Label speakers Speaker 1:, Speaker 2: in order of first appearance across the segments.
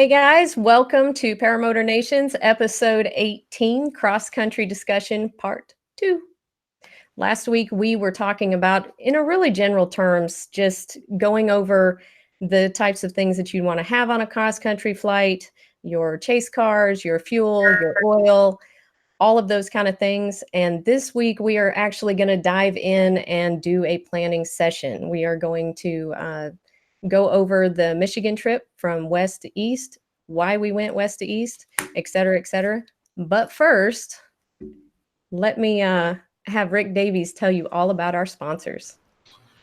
Speaker 1: Hey guys, welcome to Paramotor Nation's episode 18, Cross Country Discussion Part 2. Last week we were talking about, in a really general terms, just going over the types of things that you want to have on a cross country flight, your chase cars, your fuel, your oil, all of those kind of things. And this week we are actually going to dive in and do a planning session. We are going to go over the Michigan trip from west to east, why we went west to east, et cetera, et cetera. But first, let me have Rick Davies tell you all about our sponsors.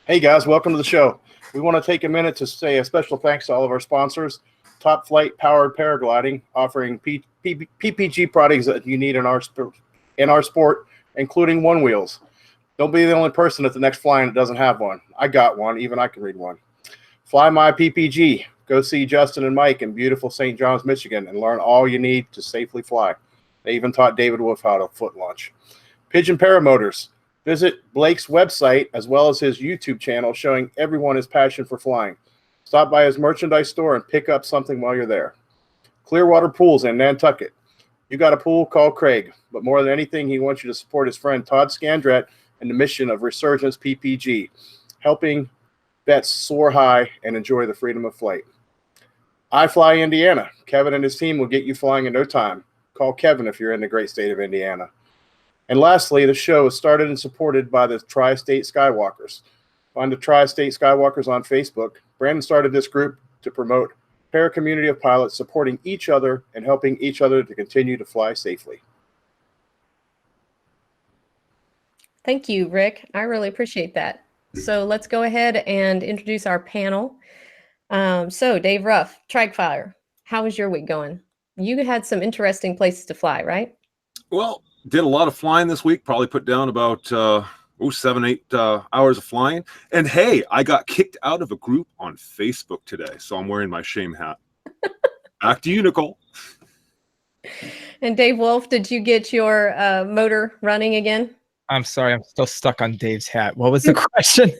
Speaker 2: Hey guys, welcome to the show. We want to take a minute to say a special thanks to all of our sponsors. Top Flight Powered Paragliding, offering PPG products that you need in our sport, including one wheels. Don't be the only person at the next flying that doesn't have one. I got one, even I can read one. Fly My PPG. Go see Justin and Mike in beautiful St. John's, Michigan, and learn all you need to safely fly. They even taught David Wolfe how to foot launch. Pigeon Paramotors. Visit Blake's website as well as his YouTube channel showing everyone his passion for flying. Stop by his merchandise store and pick up something while you're there. Clearwater Pools in Nantucket. You got a pool, call Craig. But more than anything, he wants you to support his friend Todd Scandrett and the mission of Resurgence PPG, helping vets soar high and enjoy the freedom of flight. I Fly Indiana. Kevin and his team will get you flying in no time. Call Kevin if you're in the great state of Indiana. And lastly, the show is started and supported by the Tri-State Skywalkers. Find the Tri-State Skywalkers on Facebook. Brandon started this group to promote a para community of pilots supporting each other and helping each other to continue to fly safely.
Speaker 1: Thank you, Rick. I really appreciate that. So let's go ahead and introduce our panel. So Dave Ruff, Trike Fire, how was your week going? You had some interesting places to fly, right?
Speaker 3: Well, did a lot of flying this week. Probably put down about 7-8 hours of flying. And hey, I got kicked out of a group on Facebook today, so I'm wearing my shame hat. Back to you, Nicole.
Speaker 1: And Dave Wolfe, did you get your motor running again?
Speaker 4: I'm sorry, I'm still stuck on Dave's hat. What was the question?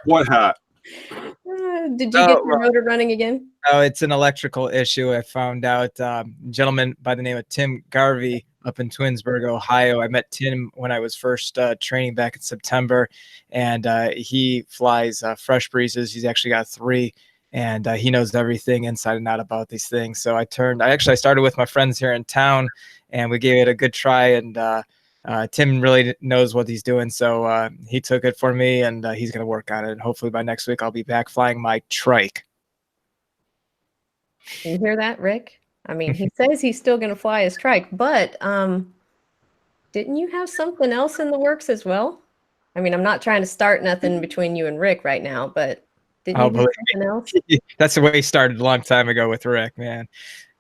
Speaker 3: What hat?
Speaker 1: Did you get your motor running again?
Speaker 4: Oh, it's an electrical issue. I found out a gentleman by the name of Tim Garvey up in Twinsburg, Ohio. I met Tim when I was first training back in September, and he flies Fresh Breezes. He's actually got 3, and he knows everything inside and out about these things. So I started with my friends here in town, and we gave it a good try, and Tim really knows what he's doing, so he took it for me, and he's going to work on it. And hopefully by next week, I'll be back flying my Trike.
Speaker 1: You hear that, Rick? I mean, he says he's still going to fly his Trike, but didn't you have something else in the works as well? I mean, I'm not trying to start nothing between you and Rick right now, but didn't you have something else?
Speaker 4: That's the way he started a long time ago with Rick, man.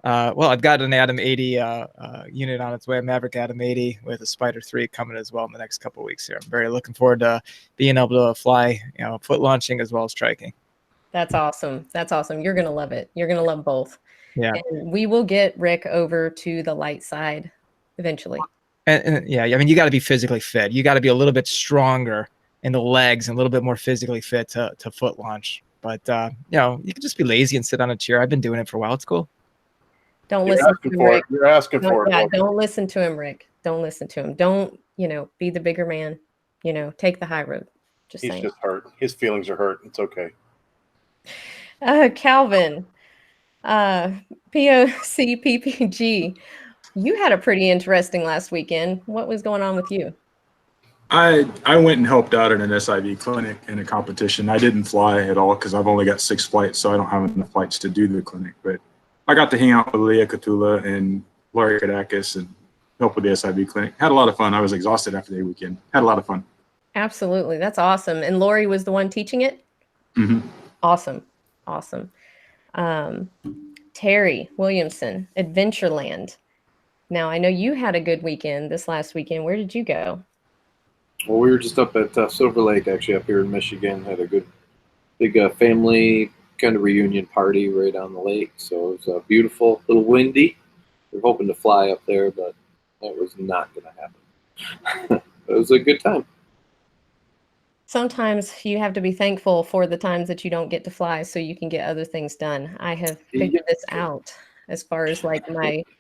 Speaker 4: Well, I've got an Atom 80 unit on its way, a Maverick Atom 80 with a Spider 3 coming as well in the next couple of weeks here. I'm very looking forward to being able to fly, foot launching as well as striking.
Speaker 1: That's awesome. That's awesome. You're going to love it. You're going to love both.
Speaker 4: Yeah.
Speaker 1: And we will get Rick over to the light side eventually.
Speaker 4: And yeah, I mean, you got to be physically fit. You got to be a little bit stronger in the legs and a little bit more physically fit to foot launch. But, you can just be lazy and sit on a chair. I've been doing it for a while. It's cool.
Speaker 1: Don't listen to him, Rick.
Speaker 2: You're asking for it.
Speaker 1: Yeah, don't listen to him, Rick. Don't listen to him. Don't, be the bigger man. Take the high road. He's saying.
Speaker 2: Just hurt. His feelings are hurt. It's okay.
Speaker 1: Calvin, POCPPG, you had a pretty interesting last weekend. What was going on with you?
Speaker 5: I went and helped out at an SIV clinic in a competition. I didn't fly at all because I've only got 6 flights, so I don't have enough flights to do the clinic. But I got to hang out with Leah Katula and Laurie Kadakis and help with the SIV clinic. Had a lot of fun. I was exhausted after the weekend. Had a lot of fun. Absolutely.
Speaker 1: That's awesome. And Laurie was the one teaching it?
Speaker 5: Mm-hmm.
Speaker 1: Awesome. Terry Williamson, Adventureland. Now, I know you had a good weekend this last weekend. Where did you go?
Speaker 6: Well, we were just up at Silver Lake, actually, up here in Michigan. Had a good, big family kind of reunion party right on the lake. So it was beautiful, a little windy. We were hoping to fly up there, but that was not going to happen. It was a good time.
Speaker 1: sometimes you have to be thankful for the times that you don't get to fly so you can get other things done. I have figured this out as far as like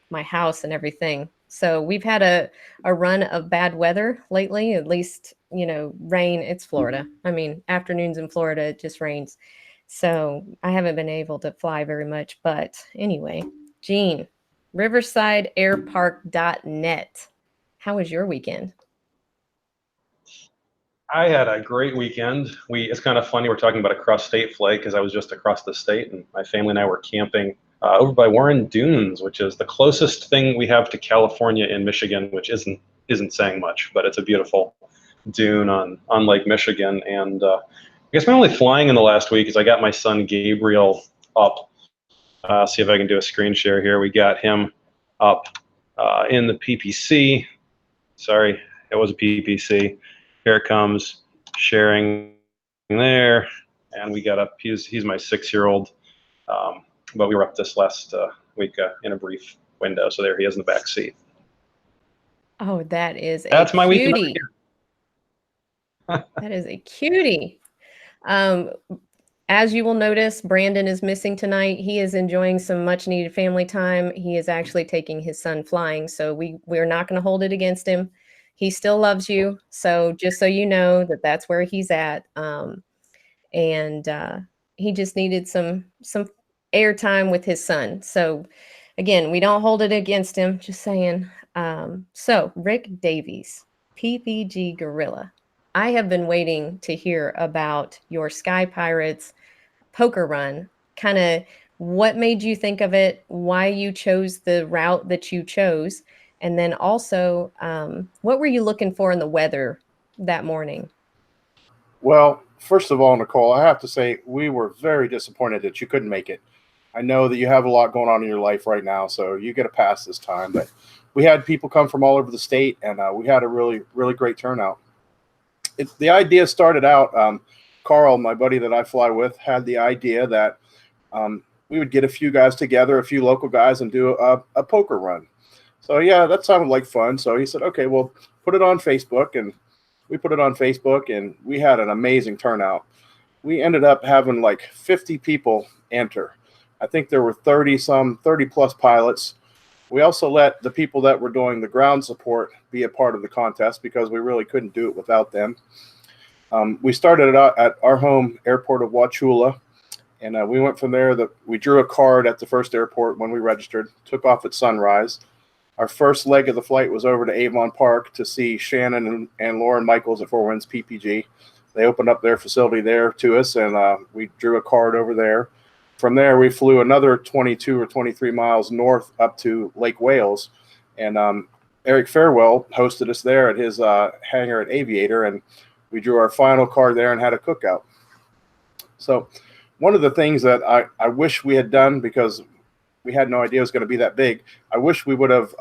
Speaker 1: my house and everything. So we've had a run of bad weather lately, at least, rain. It's Florida. I mean, afternoons in Florida, it just rains. So I haven't been able to fly very much. But anyway, Gene, riversideairpark.net. How was your weekend?
Speaker 7: I had a great weekend. It's kind of funny we're talking about a cross-state flight because I was just across the state, and my family and I were camping over by Warren Dunes, which is the closest thing we have to California in Michigan, which isn't saying much, but it's a beautiful dune on Lake Michigan. And I guess my only flying in the last week is I got my son Gabriel up. See if I can do a screen share here. We got him up in the PPC. Sorry, it was a PPC. Here it comes, sharing there, and we got up. He's my 6-year-old, but we were up this last week in a brief window. So there he is in the back seat.
Speaker 1: Oh, that's
Speaker 7: my
Speaker 1: cutie.
Speaker 7: weekend.
Speaker 1: That is a cutie. As you will notice, Brandon is missing tonight. He is enjoying some much needed family time. He is actually taking his son flying, so we're not going to hold it against him. He still loves you. So just so you know that's where he's at. And he just needed some airtime with his son. So again, we don't hold it against him, just saying. So Rick Davies, PPG Gorilla. I have been waiting to hear about your Sky Pirates poker run. Kind of what made you think of it, why you chose the route that you chose, and then also what were you looking for in the weather that morning?
Speaker 2: Well, first of all, Nicole, I have to say we were very disappointed that you couldn't make it. I know that you have a lot going on in your life right now, so you get a pass this time. But we had people come from all over the state, and we had a really, really great turnout. The idea started out, Carl, my buddy that I fly with, had the idea that we would get a few guys together, a few local guys, and do a poker run. So, yeah, that sounded like fun. So he said, okay, well, put it on Facebook. And we put it on Facebook, and we had an amazing turnout. We ended up having like 50 people enter. I think there were 30-plus pilots. We also let the people that were doing the ground support be a part of the contest because we really couldn't do it without them. We started it out at our home airport of Wauchula, and we went from there. We drew a card at the first airport when we registered, took off at sunrise. Our first leg of the flight was over to Avon Park to see Shannon and Lauren Michaels at Four Winds PPG. They opened up their facility there to us, and we drew a card over there. From there, we flew another 22 or 23 miles north up to Lake Wales, and Eric Fairwell hosted us there at his hangar at Aviator, and we drew our final card there and had a cookout. So one of the things that I wish we had done, because we had no idea it was going to be that big, I wish we would have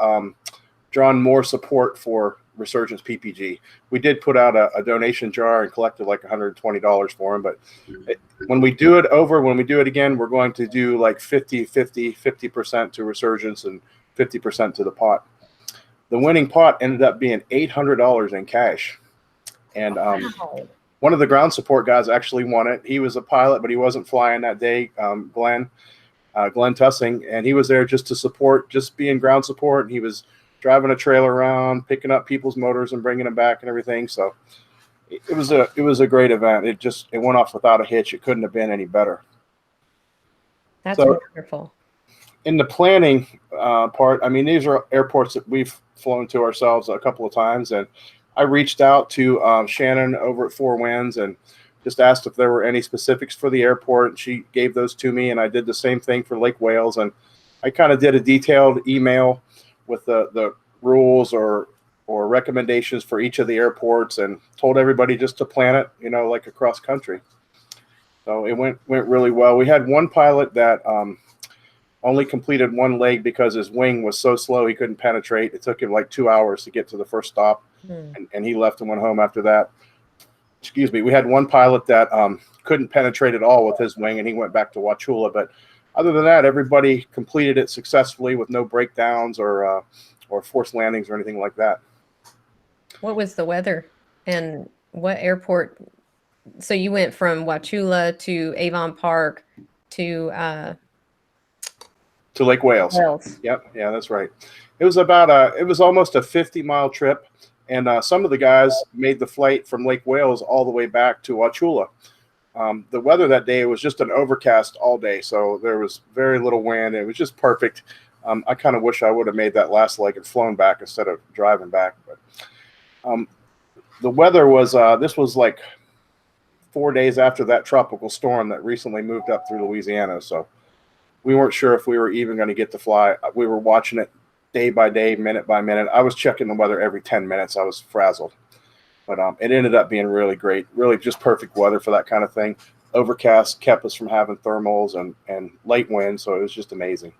Speaker 2: drawn more support for Resurgence PPG. We did put out a donation jar and collected like $120 for them, but when we do it again, we're going to do like 50% to Resurgence and 50% to the pot. The winning pot ended up being $800 in cash. And one of the ground support guys actually won it. He was a pilot, but he wasn't flying that day, Glenn Tussing, and he was there just to support, just being ground support. And he was driving a trailer around, picking up people's motors and bringing them back and everything. So it was a great event. It went off without a hitch. It couldn't have been any better.
Speaker 1: That's wonderful.
Speaker 2: In the planning part, I mean, these are airports that we've flown to ourselves a couple of times, and I reached out to Shannon over at Four Winds and just asked if there were any specifics for the airport, and she gave those to me, and I did the same thing for Lake Wales, and I kind of did a detailed email with the rules or recommendations for each of the airports, and told everybody just to plan it, like across country. So it went really well. We had one pilot that only completed one leg because his wing was so slow he couldn't penetrate. It took him like 2 hours to get to the first stop, and he left and went home after that. Excuse me. We had one pilot that couldn't penetrate at all with his wing, and he went back to Wauchula. But other than that, everybody completed it successfully with no breakdowns or forced landings or anything like that.
Speaker 1: What was the weather, and what airport so you went from Wauchula to Avon Park to
Speaker 2: Lake Wales.
Speaker 1: Wales.
Speaker 2: Yep. Yeah, that's right. It was it was almost a 50-mile trip. And some of the guys made the flight from Lake Wales all the way back to Wauchula. The weather that day was just an overcast all day, so there was very little wind. It was just perfect. I kind of wish I would have made that last leg and flown back instead of driving back. But the weather was, this was like 4 days after that tropical storm that recently moved up through Louisiana. So we weren't sure if we were even going to get to fly. We were watching it day by day, minute by minute. I was checking the weather every 10 minutes. I was frazzled. But it ended up being really great, really just perfect weather for that kind of thing. Overcast kept us from having thermals and light wind, so it was just amazing.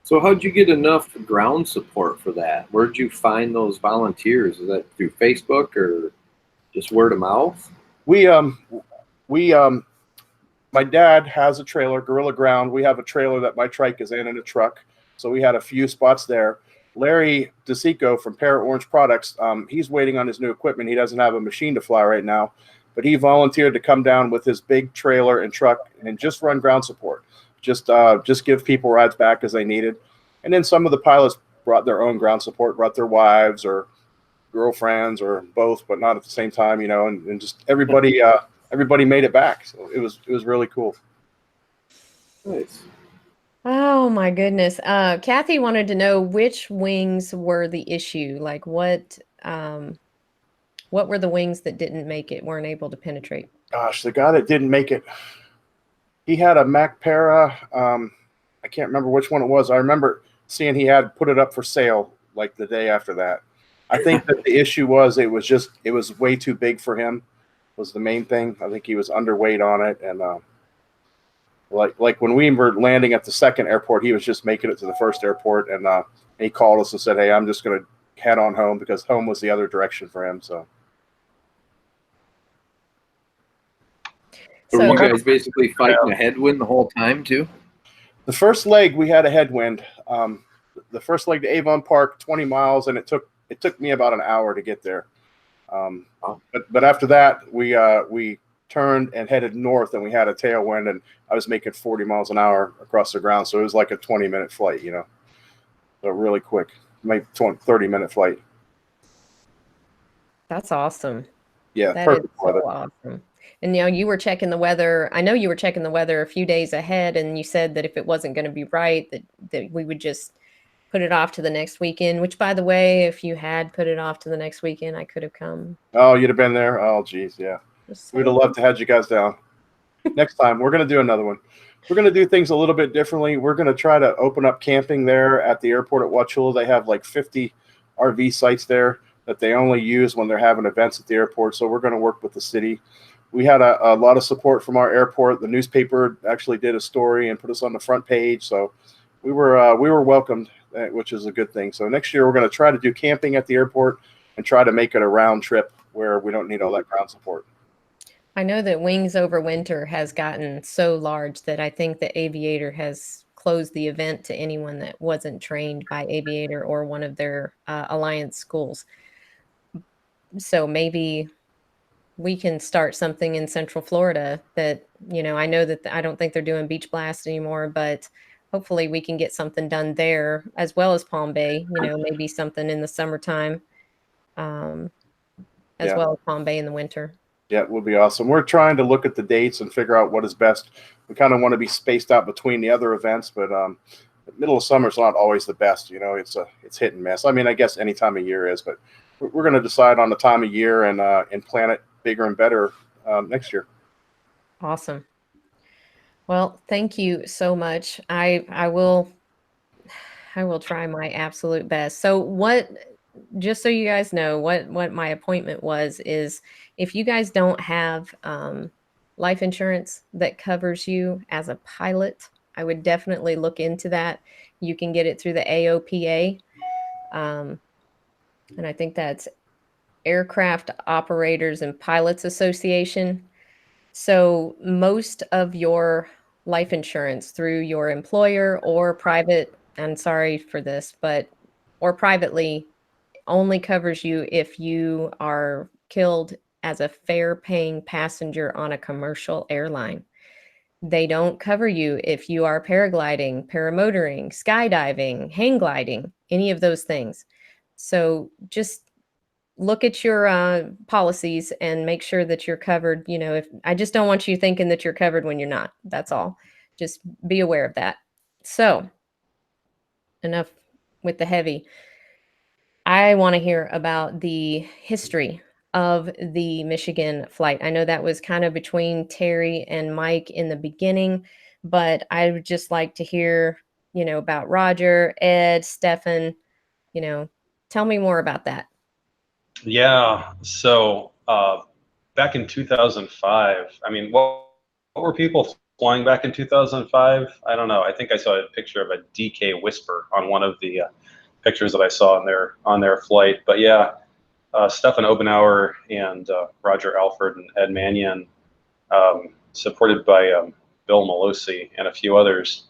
Speaker 6: So how'd you get enough ground support for that? Where'd you find those volunteers? Is that through Facebook or just word of mouth?
Speaker 2: My dad has a trailer, Gorilla Ground. We have a trailer that my trike is in a truck, so we had a few spots there. Larry DeSico from Para Orange Products, he's waiting on his new equipment. He doesn't have a machine to fly right now, but he volunteered to come down with his big trailer and truck and just run ground support. Just give people rides back as they needed. And then some of the pilots brought their own ground support, brought their wives or girlfriends or both, but not at the same time, you know, and just everybody made it back. So it was really cool.
Speaker 6: Nice.
Speaker 1: Oh my goodness. Kathy wanted to know which wings were the issue. Like what were the wings that didn't make it, weren't able to penetrate?
Speaker 2: Gosh, the guy that didn't make it, he had a Mac Para. I can't remember which one it was. I remember seeing he had put it up for sale like the day after that. I think that the issue was it was way too big for him was the main thing. I think he was underweight on it. And like when we were landing at the second airport, he was just making it to the first airport, and he called us and said, "Hey, I'm just going to head on home," because home was the other direction for him. So
Speaker 6: So were you guys basically fighting a headwind the whole time too?
Speaker 2: the first leg we had a headwind. The first leg to Avon Park, 20 miles, and it took me about an hour to get there. But after that, we turned and headed north, and we had a tailwind, and I was making 40 miles an hour across the ground. So it was like a 20-minute flight, you know, so really quick, maybe 30-minute flight.
Speaker 1: That's awesome.
Speaker 2: Yeah,
Speaker 1: That is
Speaker 2: perfect
Speaker 1: so
Speaker 2: weather.
Speaker 1: awesome. And you know, you were checking the weather. I know you were checking the weather a few days ahead, and you said that if it wasn't going to be right, that we would just put it off to the next weekend, which, by the way, if you had put it off to the next weekend, I could have come.
Speaker 2: Oh, you'd have been there. Oh, geez, yeah. We'd have loved to have you guys down. Next time, we're going to do another one. We're going to do things a little bit differently. We're going to try to open up camping there at the airport at Wauchula. They have like 50 RV sites there that they only use when they're having events at the airport. So we're going to work with the city. We had a lot of support from our airport. The newspaper actually did a story and put us on the front page. So we were welcomed, which is a good thing. So next year, we're going to try to do camping at the airport and try to make it a round trip where we don't need all that ground support.
Speaker 1: I know that Wings Over Winter has gotten so large that I think the Aviator has closed the event to anyone that wasn't trained by Aviator or one of their alliance schools. So maybe we can start something in Central Florida that, you know, I know that I don't think they're doing Beach Blast anymore, but hopefully we can get something done there as well as Palm Bay, you know, maybe something in the summertime as well as Palm Bay in the winter.
Speaker 2: Yeah, it would be awesome. We're trying to look at the dates and figure out what is best. We kind of want to be spaced out between the other events, but the middle of summer is not always the best. You know, it's hit and miss. I mean, I guess any time of year is, but we're going to decide on the time of year and plan it bigger and better next year.
Speaker 1: Awesome. Well, thank you so much. I will try my absolute best. So just so you guys know what my appointment is if you guys don't have life insurance that covers you as a pilot, I would definitely look into that. You can get it through the AOPA. And I think that's Aircraft Operators and Pilots Association. So most of your life insurance through your employer or private, I'm sorry for this, or privately only covers you if you are killed as a fare-paying passenger on a commercial airline. They don't cover you if you are paragliding, paramotoring, skydiving, hang gliding, any of those things. So just look at your policies and make sure that you're covered. You know, if I just don't want you thinking that you're covered when you're not. That's all. Just be aware of that. So enough with the heavy. I want to hear about the history of the Michigan flight. I know that was kind of between Terry and Mike in the beginning, but I would just like to hear, you know, about Roger, Ed, Stefan, you know, tell me more about that.
Speaker 7: Yeah. So back in 2005, I mean, what were people flying back in 2005? I don't know. I think I saw a picture of a DK Whisper on one of the pictures that I saw on their flight. But yeah, Stefan Obenauer and Roger Alford and Ed Mannion, supported by Bill Malosi and a few others,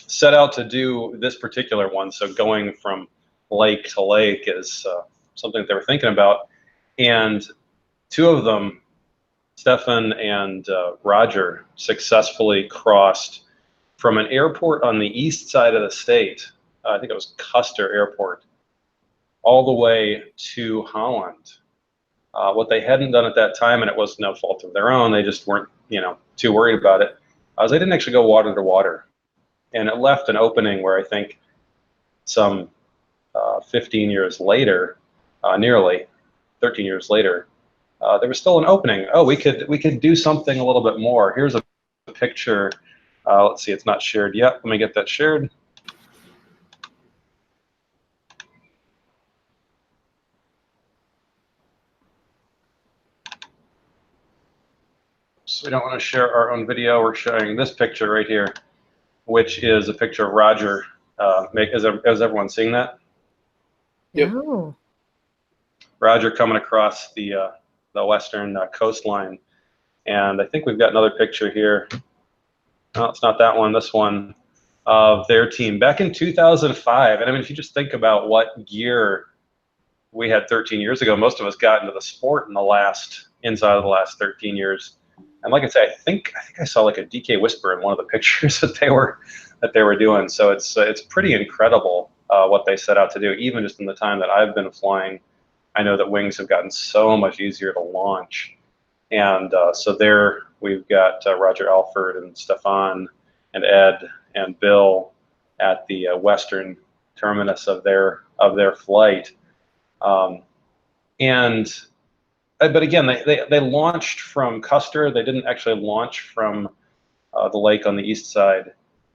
Speaker 7: set out to do this particular one. So going from lake to lake is something that they were thinking about. And two of them, Stefan and Roger, successfully crossed from an airport on the east side of the state, I think it was Custer Airport, all the way to Holland. What they hadn't done at that time, and it was no fault of their own, they just weren't, you know, too worried about it, was they didn't actually go water to water. And it left an opening where I think some 15 years later, nearly 13 years later, there was still an opening. Oh, we could do something a little bit more. Here's a picture. Let's see, it's not shared yet. Let me get that shared. So we don't want to share our own video. We're showing this picture right here, which is a picture of Roger. Is everyone seeing that?
Speaker 6: Yep.
Speaker 1: Oh.
Speaker 7: Roger coming across the western coastline, and I think we've got another picture here. No, it's not that one. This one of their team back in 2005. And I mean, if you just think about what gear we had 13 years ago, most of us got into the sport inside of the last 13 years. And like I say, I think I saw like a DK Whisper in one of the pictures that they were doing. So it's pretty incredible what they set out to do. Even just in the time that I've been flying, I know that wings have gotten so much easier to launch. And so there we've got Roger Alford and Stefan and Ed and Bill at the western terminus of their flight. But again, they launched from Custer. They didn't actually launch from the lake on the east side.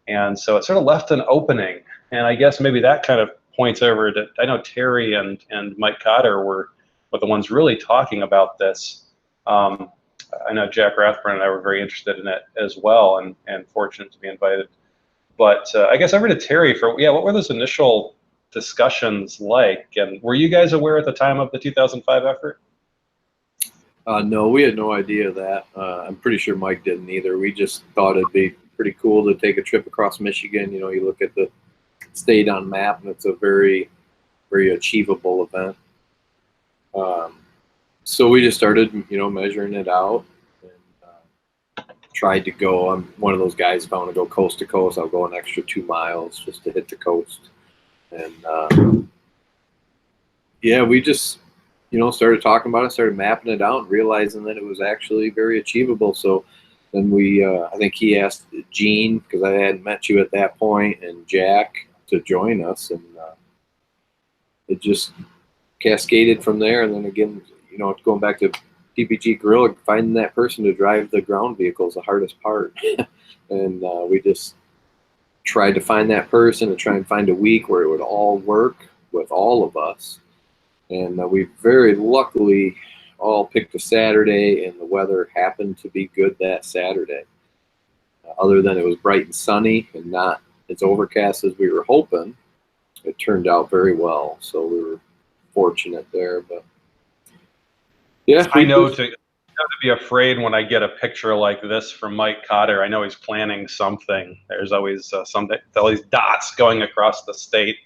Speaker 7: And so it sort of left an opening. And I guess maybe that kind of points over to, I know Terry and Mike Cotter were the ones really talking about this. I know Jack Rathburn and I were very interested in it as well, and fortunate to be invited. But I guess over to Terry what were those initial discussions like? And were you guys aware at the time of the 2005 effort?
Speaker 6: No, we had no idea of that. I'm pretty sure Mike didn't either. We just thought it'd be pretty cool to take a trip across Michigan. You know, you look at the state on map, and it's a very, very achievable event. So we just started, you know, measuring it out, and tried to go. I'm one of those guys, if I want to go coast to coast, I'll go an extra 2 miles just to hit the coast. And yeah, we just, you know, started talking about it, started mapping it out, and realizing that it was actually very achievable. So then we, I think he asked Gene, because I hadn't met you at that point, and Jack to join us, and it just cascaded from there. And then again, you know, going back to PPG Gorilla, finding that person to drive the ground vehicle is the hardest part. And we just tried to find that person and try and find a week where it would all work with all of us. And we very luckily all picked a Saturday, and the weather happened to be good that Saturday. Other than it was bright and sunny and not as overcast as we were hoping, it turned out very well. So we were fortunate there. But yeah,
Speaker 7: I know to be afraid when I get a picture like this from Mike Cotter. I know he's planning something. There's always all these dots going across the state.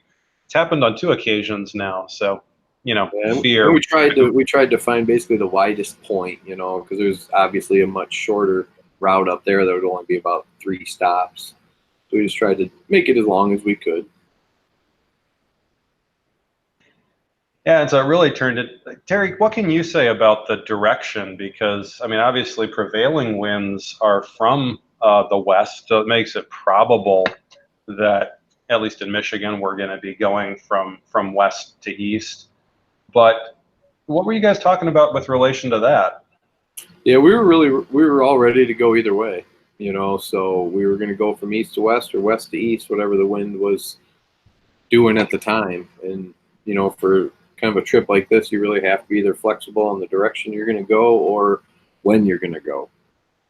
Speaker 7: It's happened on 2 occasions now. So fear.
Speaker 6: And we tried to find basically the widest point, because there's obviously a much shorter route up there that would only be about 3 stops. So we just tried to make it as long as we could.
Speaker 7: Yeah, and so it really turned it. Terry, what can you say about the direction? Because, I mean, obviously prevailing winds are from the west, so it makes it probable that, at least in Michigan, we're going to be going from west to east. But what were you guys talking about with relation to that?
Speaker 6: Yeah, we were all ready to go either way, so we were going to go from east to west or west to east, whatever the wind was doing at the time. And, for kind of a trip like this, you really have to be either flexible on the direction you're going to go or when you're going to go.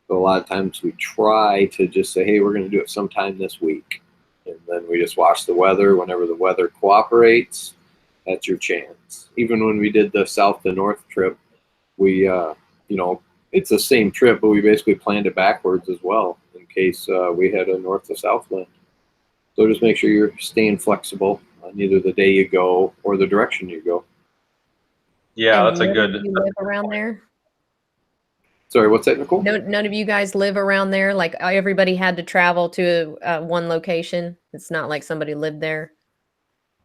Speaker 6: So a lot of times we try to just say, hey, we're going to do it sometime this week. And then we just watch the weather. Whenever the weather cooperates, that's your chance. Even when we did the south to north trip, we, it's the same trip, but we basically planned it backwards as well in case we had a north to south wind. So just make sure you're staying flexible on either the day you go or the direction you go.
Speaker 7: Yeah,
Speaker 1: And
Speaker 7: that's a good.
Speaker 1: You live around there?
Speaker 6: Sorry, what's that, Nicole?
Speaker 1: None of you guys live around there? Like everybody had to travel to one location? It's not like somebody lived there?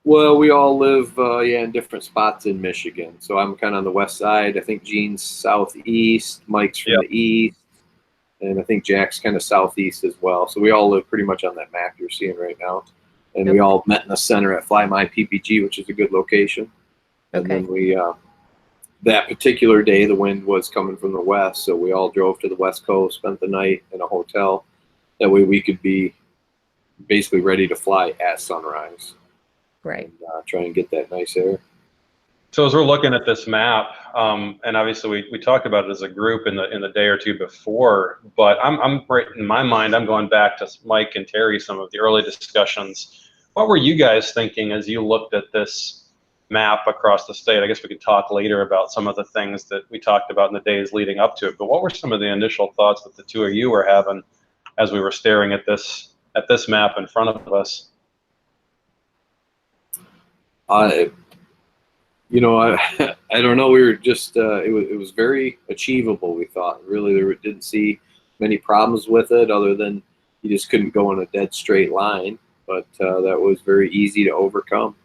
Speaker 6: Well, we all live, in different spots in Michigan. So I'm kind of on the west side. I think Gene's southeast, Mike's from the east, and I think Jack's kind of southeast as well. So we all live pretty much on that map you're seeing right now. And we all met in the center at Fly My PPG, which is a good location. And then we, that particular day, the wind was coming from the west, so we all drove to the west coast, spent the night in a hotel. That way we could be basically ready to fly at sunrise.
Speaker 1: Right.
Speaker 6: And, try and get that nice air.
Speaker 7: So as we're looking at this map, and obviously we talked about it as a group in the day or two before, but I'm right in my mind, I'm going back to Mike and Terry, some of the early discussions. What were you guys thinking as you looked at this map across the state? I guess we could talk later about some of the things that we talked about in the days leading up to it, but what were some of the initial thoughts that the two of you were having as we were staring at this map in front of us?
Speaker 6: I don't know. We were just, it was very achievable, we thought. Really, didn't see many problems with it other than you just couldn't go in a dead straight line. But that was very easy to overcome.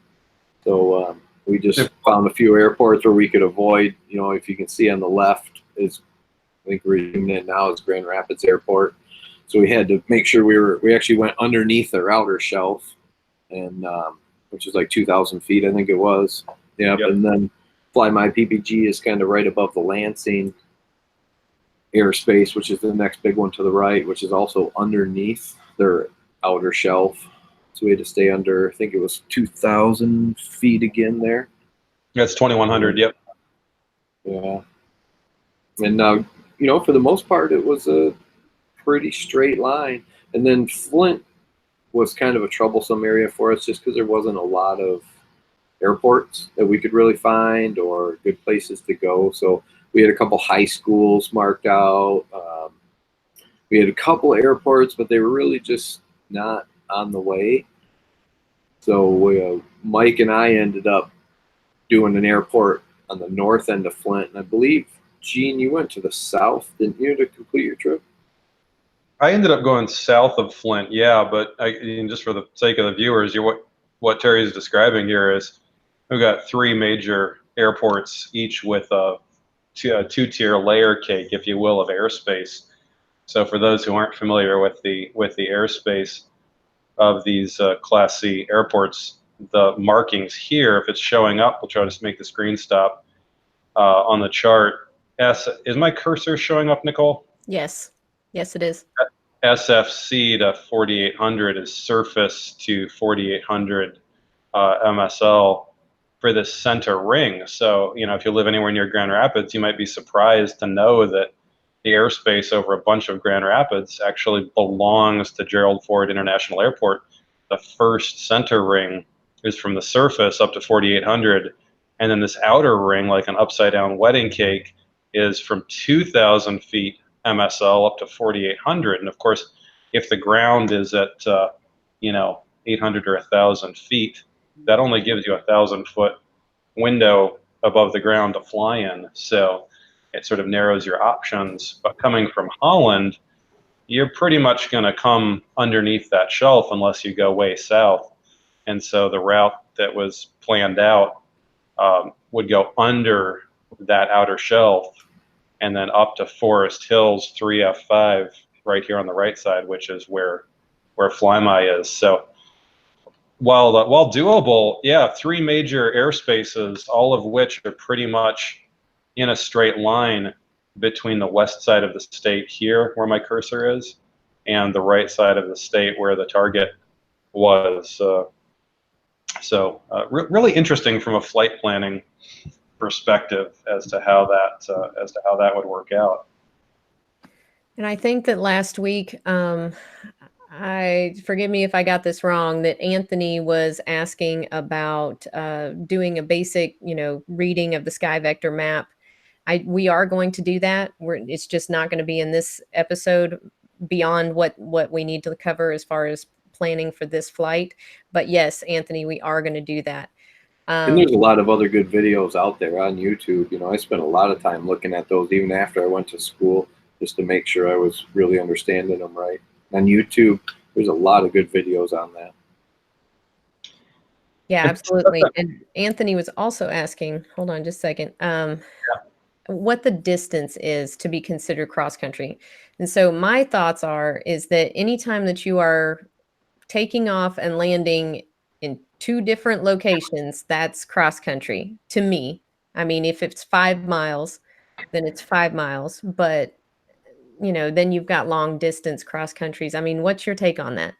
Speaker 6: So we just found a few airports where we could avoid, if you can see on the left is, I think we're in it now, is Grand Rapids Airport. So we had to make sure we actually went underneath their outer shelf, and which is like 2,000 feet, I think it was. Yep. And then Fly My PPG is kind of right above the Lansing airspace, which is the next big one to the right, which is also underneath their outer shelf. So we had to stay under, I think it was 2,000 feet again there.
Speaker 7: That's 2,100, yep.
Speaker 6: Yeah. And, for the most part, it was a pretty straight line. And then Flint was kind of a troublesome area for us just because there wasn't a lot of airports that we could really find or good places to go. So we had a couple high schools marked out. We had a couple airports, but they were really just not on the way. So Mike and I ended up doing an airport on the north end of Flint. And I believe, Gene, you went to the south, didn't you, to complete your trip?
Speaker 7: I ended up going south of Flint, yeah, but just for the sake of the viewers, what Terry is describing here is we've got 3 major airports, each with a two-tier layer cake, if you will, of airspace. So for those who aren't familiar with the airspace of these Class C airports, the markings here, if it's showing up, we'll try to make the screen stop on the chart. Is my cursor showing up, Nicole?
Speaker 1: Yes. Yes, it is.
Speaker 7: SFC to 4,800 is surface to 4,800 MSL for this center ring. So, if you live anywhere near Grand Rapids, you might be surprised to know that the airspace over a bunch of Grand Rapids actually belongs to Gerald Ford International Airport. The first center ring is from the surface up to 4,800. And then this outer ring, like an upside down wedding cake, is from 2,000 feet MSL up to 4,800. And of course, if the ground is at, 800 or 1,000 feet, that only gives you 1,000 foot window above the ground to fly in. So it sort of narrows your options. But coming from Holland, you're pretty much going to come underneath that shelf unless you go way south. And so the route that was planned out would go under that outer shelf and then up to Forest Hills 3F5 right here on the right side, which is where Flymy is. So while doable, yeah, 3 major airspaces, all of which are pretty much in a straight line between the west side of the state here, where my cursor is, and the right side of the state where the target was. Really interesting from a flight planning perspective as to how that would work out.
Speaker 1: And I think that last week, forgive me if I got this wrong, that Anthony was asking about doing a basic, reading of the sky vector map. We are going to do that. It's just not going to be in this episode beyond what we need to cover as far as planning for this flight. But yes, Anthony, we are going to do that.
Speaker 6: And there's a lot of other good videos out there on YouTube. I spent a lot of time looking at those even after I went to school, just to make sure I was really understanding them right. On YouTube, there's a lot of good videos on that.
Speaker 1: Yeah, absolutely. And Anthony was also asking, hold on just a second, what the distance is to be considered cross country. And so my thoughts is that anytime that you are taking off and landing in 2 different locations, that's cross country to me. I mean, if it's 5 miles, then it's 5 miles, but then you've got long distance cross countries. I mean, what's your take on that?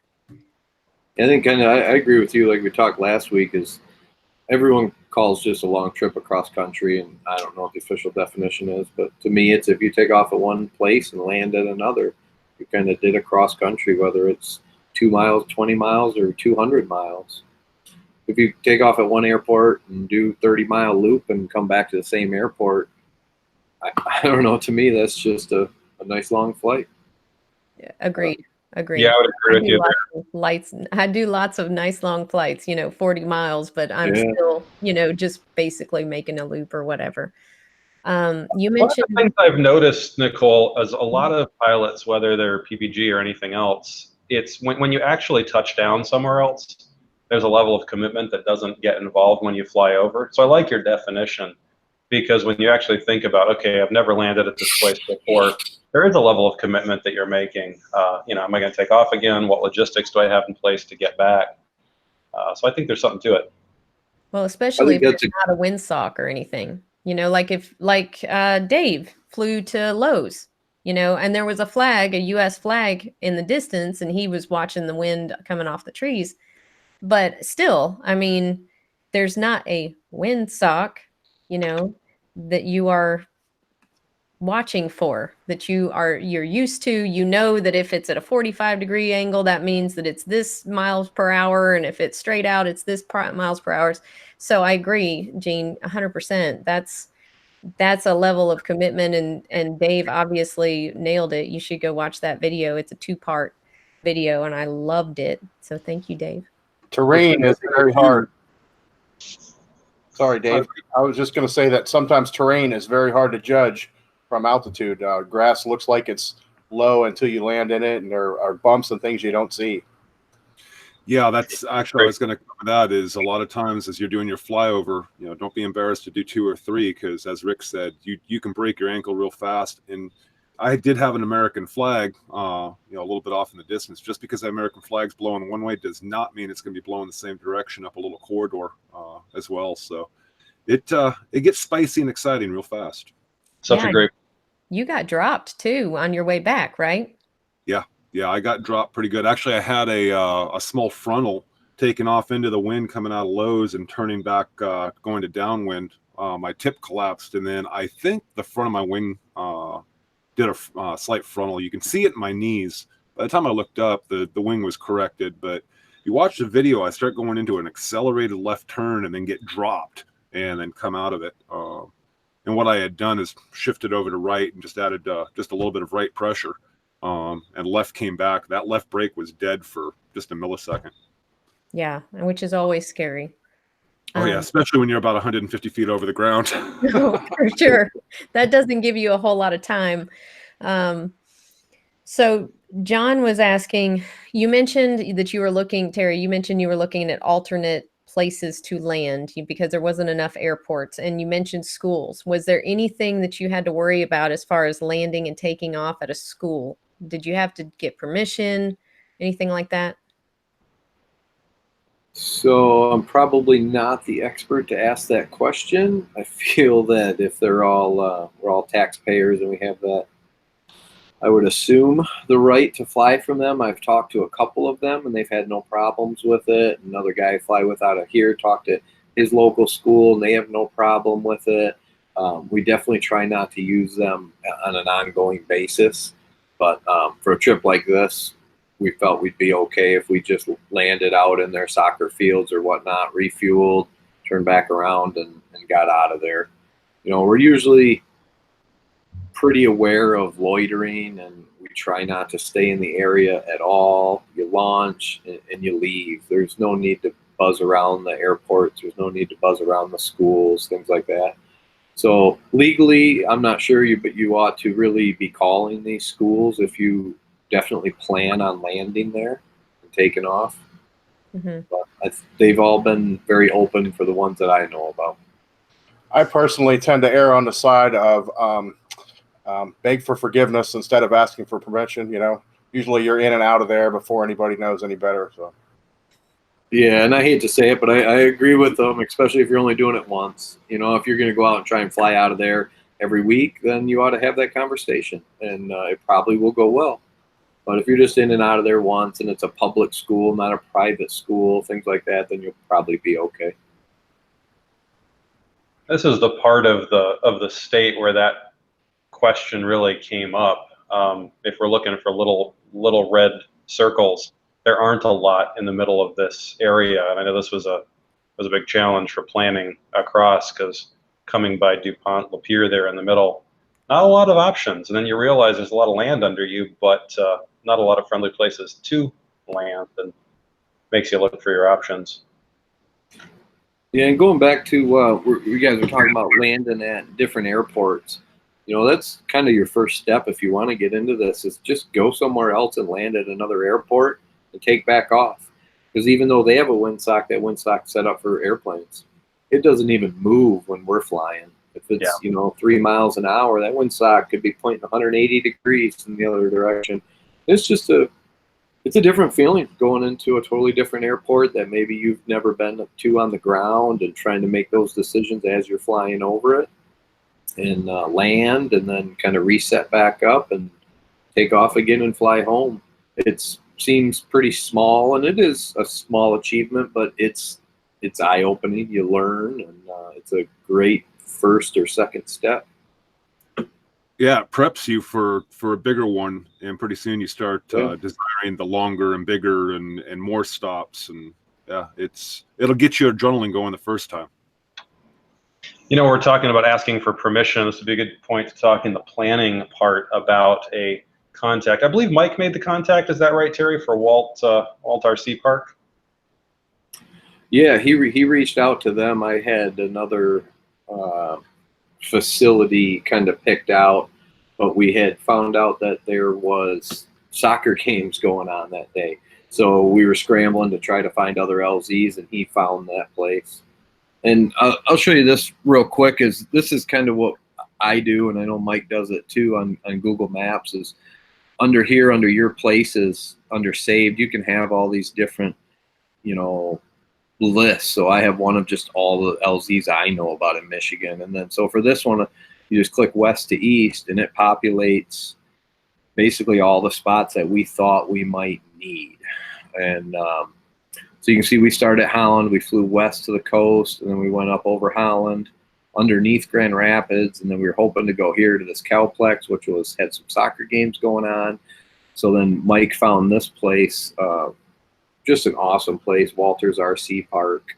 Speaker 6: I think I agree with you. Like we talked last week, is everyone calls just a long trip across country, and I don't know what the official definition is, but to me, it's if you take off at one place and land at another, you kind of did a cross country, whether it's 2 miles, 20 miles, or 200 miles. If you take off at one airport and do 30-mile loop and come back to the same airport, I don't know. To me, that's just a nice long flight.
Speaker 1: Yeah, agreed.
Speaker 7: Yeah, I would agree with you.
Speaker 1: I do lots of nice long flights, 40 miles, but I'm still, just basically making a loop or whatever. You mentioned
Speaker 7: one of the things I've noticed, Nicole, is a lot of pilots, whether they're PPG or anything else, it's when you actually touch down somewhere else, there's a level of commitment that doesn't get involved when you fly over. So I like your definition, because when you actually think about, okay, I've never landed at this place before, there is a level of commitment that you're making. Am I going to take off again? What logistics do I have in place to get back? So I think there's something to it.
Speaker 1: Well, especially if it's not a windsock or anything. Like Dave flew to Lowe's, and there was a U.S. flag in the distance, and he was watching the wind coming off the trees. But still, I mean, there's not a windsock, that you are watching for, that you're used to. That if it's at a 45-degree angle, that means that it's this miles per hour, and if it's straight out, it's this miles per hour. So I agree, Gene, 100%. That's a level of commitment, and Dave obviously nailed it. You should go watch that video. It's a 2-part video, and I loved it. So thank you, Dave.
Speaker 2: Terrain is very hard. Sorry, Dave. I was just going to say that sometimes terrain is very hard to judge from altitude. Grass looks like it's low until you land in it, and there are bumps and things you don't see.
Speaker 3: Yeah, that's actually, I was going to cover that, is a lot of times as you're doing your flyover, don't be embarrassed to do 2 or 3, because as Rick said, you can break your ankle real fast. And I did have an American flag, a little bit off in the distance. Just because the American flag's blowing one way does not mean it's going to be blowing the same direction up a little corridor as well. So it gets spicy and exciting real fast.
Speaker 7: Such a great.
Speaker 1: You got dropped too on your way back, right?
Speaker 3: Yeah, I got dropped pretty good. Actually, I had a small frontal taking off into the wind coming out of Lowe's and turning back, going to downwind. My tip collapsed, and then I think the front of my wing did a slight frontal. You can see it in my knees. By the time I looked up, the wing was corrected. But you watch the video, I start going into an accelerated left turn and then get dropped and then come out of it. And what I had done is shifted over to right and just added just a little bit of right pressure. And left came back. That left brake was dead for just a millisecond.
Speaker 1: Yeah, which is always scary.
Speaker 3: Oh yeah, especially when you're about 150 feet over the ground.
Speaker 1: Oh, for sure. That doesn't give you a whole lot of time. So John was asking, you mentioned that you were looking, Terry, you mentioned you were looking at alternate places to land because there wasn't enough airports, and you mentioned schools. Was there anything that you had to worry about as far as landing and taking off at a school? Did you have to get permission, anything like that?
Speaker 6: So I'm probably not the expert to ask that question. I feel that if they're all we're all taxpayers and we have that, I would assume the right to fly from them. I've talked to a couple of them and they've had no problems with it. Another guy I fly with out of here talked to his local school and they have no problem with it. We definitely try not to use them on an ongoing basis, but for a trip like this, we felt we'd be okay if we just landed out in their soccer fields or whatnot, refueled, turned back around and got out of there. You know, we're usually pretty aware of loitering and we try not to stay in the area at all. You launch and you leave. There's no need to buzz around the airports. There's no need to buzz around the schools, things like that. So legally, I'm not sure but you ought to really be calling these schools if you definitely plan on landing there and taking off.
Speaker 1: Mm-hmm.
Speaker 6: But they've all been very open for the ones that I know about.
Speaker 2: I personally tend to err on the side of beg for forgiveness instead of asking for permission. You know, usually you're in and out of there before anybody knows any better. So.
Speaker 6: Yeah, and I hate to say it, but I agree with them, especially if you're only doing it once. You know, if you're going to go out and try and fly out of there every week, then you ought to have that conversation, and it probably will go well. But if you're just in and out of there once and it's a public school, not a private school, things like that, then you'll probably be okay.
Speaker 7: This is the part of the state where that question really came up. If we're looking for little red circles, there aren't a lot in the middle of this area, and I know this was a big challenge for planning across because coming by DuPont Lapeer there in the middle, not a lot of options, and then you realize there's a lot of land under you, but not a lot of friendly places to land, and makes you look for your options.
Speaker 6: Yeah, and going back to you guys were talking about landing at different airports. You know, that's kind of your first step if you want to get into this, is just go somewhere else and land at another airport and take back off. Because even though they have a windsock, that windsock's set up for airplanes, it doesn't even move when we're flying. If it's, you know, 3 miles an hour, that windsock could be pointing 180 degrees in the other direction. It's just it's a different feeling going into a totally different airport that maybe you've never been to on the ground and trying to make those decisions as you're flying over it and land and then kind of reset back up and take off again and fly home. It seems pretty small, and it is a small achievement, but it's eye-opening. You learn, and it's a great first or second step.
Speaker 3: Yeah, it preps you for a bigger one, and pretty soon you start desiring the longer and bigger and more stops, and yeah, it'll get your adrenaline going the first time.
Speaker 7: You know, we're talking about asking for permission. This would be a good point to talk in the planning part about a contact. I believe Mike made the contact. Is that right, Terry, for Walt RC Park?
Speaker 6: Yeah, he reached out to them. I had another facility kind of picked out, but we had found out that there was soccer games going on that day. So we were scrambling to try to find other LZs, and he found that place. And I'll show you this real quick. This is kind of what I do, and I know Mike does it too on Google Maps, is under here, under your places, under saved, you can have all these different, you know, lists. So I have one of just all the LZs I know about in Michigan. And then so for this one, you just click west to east, and it populates basically all the spots that we thought we might need. And so you can see we started at Holland, we flew west to the coast, and then we went up over Holland, underneath Grand Rapids, and then we were hoping to go here to this Cowplex, which had some soccer games going on. So then Mike found this place, just an awesome place, Walters RC Park.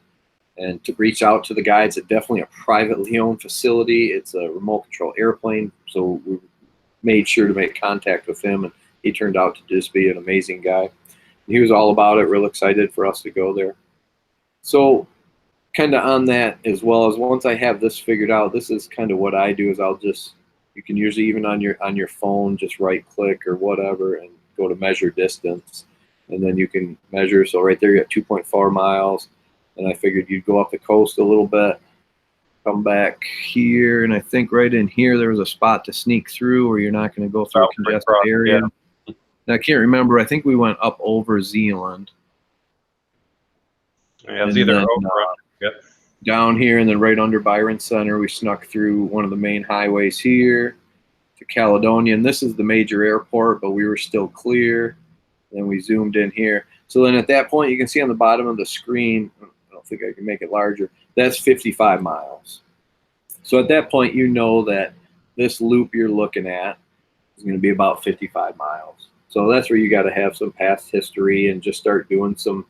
Speaker 6: And to reach out to the guys, it's definitely a privately owned facility. It's a remote control airplane, so we made sure to make contact with him, and he turned out to just be an amazing guy. He was all about it, real excited for us to go there. So kind of on that as well, as once I have this figured out, this is kind of what I do is you can usually even on your phone, just right click or whatever and go to measure distance. And then you can measure. So right there, you got 2.4 miles. And I figured you'd go up the coast a little bit, come back here. And I think right in here, there was a spot to sneak through where you're not going to go through a congested area.
Speaker 7: Yeah.
Speaker 6: And I can't remember. I think we went up over Zealand.
Speaker 7: Yeah, it was either over. Yep.
Speaker 6: Down here and then right under Byron Center, we snuck through one of the main highways here to Caledonia. And this is the major airport, but we were still clear. Then we zoomed in here. So then at that point, you can see on the bottom of the screen, I don't think I can make it larger, that's 55 miles. So at that point, you know that this loop you're looking at is going to be about 55 miles. So that's where you got to have some past history and just start doing some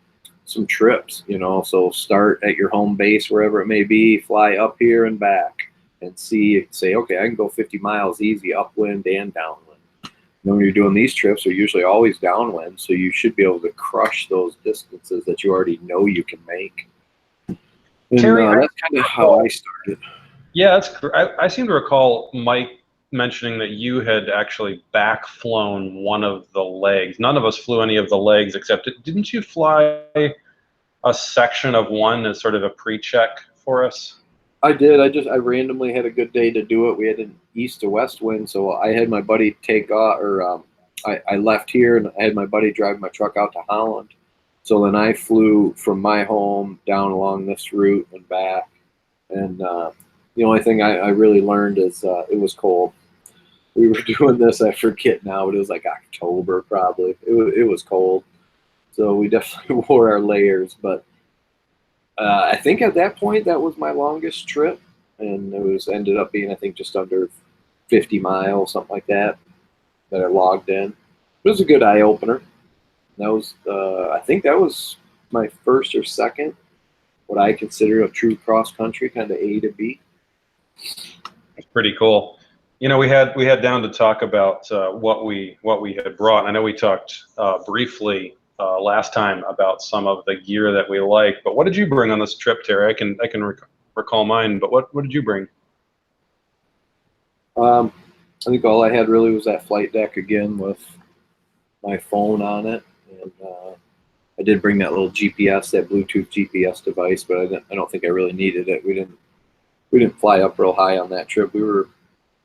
Speaker 6: trips, you know. So start at your home base, wherever it may be, fly up here and back and say, okay, I can go 50 miles easy upwind and downwind. When you're doing these trips, they're usually always downwind, so you should be able to crush those distances that you already know you can make. And,
Speaker 7: Terry,
Speaker 6: that's kind of how I started.
Speaker 7: Yeah, I seem to recall Mike mentioning that you had actually backflown one of the legs. None of us flew any of the legs, except didn't you fly a section of one as sort of a pre-check for us?
Speaker 6: I did. I randomly had a good day to do it. We had an east to west wind, so I had my buddy take off, or I left here and I had my buddy drive my truck out to Holland. So then I flew from my home down along this route and back. And the only thing I really learned is it was cold. We were doing this, I forget now, but it was like October probably. It was cold. So we definitely wore our layers, but I think at that point that was my longest trip, and it ended up being I think just under 50 miles, something like that I logged in. It was a good eye opener. That was I think that was my first or second what I consider a true cross country kind of A to B.
Speaker 7: It's pretty cool. You know, we had down to talk about what we had brought. I know we talked briefly last time about some of the gear that we like, but what did you bring on this trip, Terry? I can recall mine, but what did you bring?
Speaker 6: I think all I had really was that flight deck again with my phone on it, and I did bring that little GPS, that Bluetooth GPS device, but I don't think I really needed it. We didn't fly up real high on that trip. We were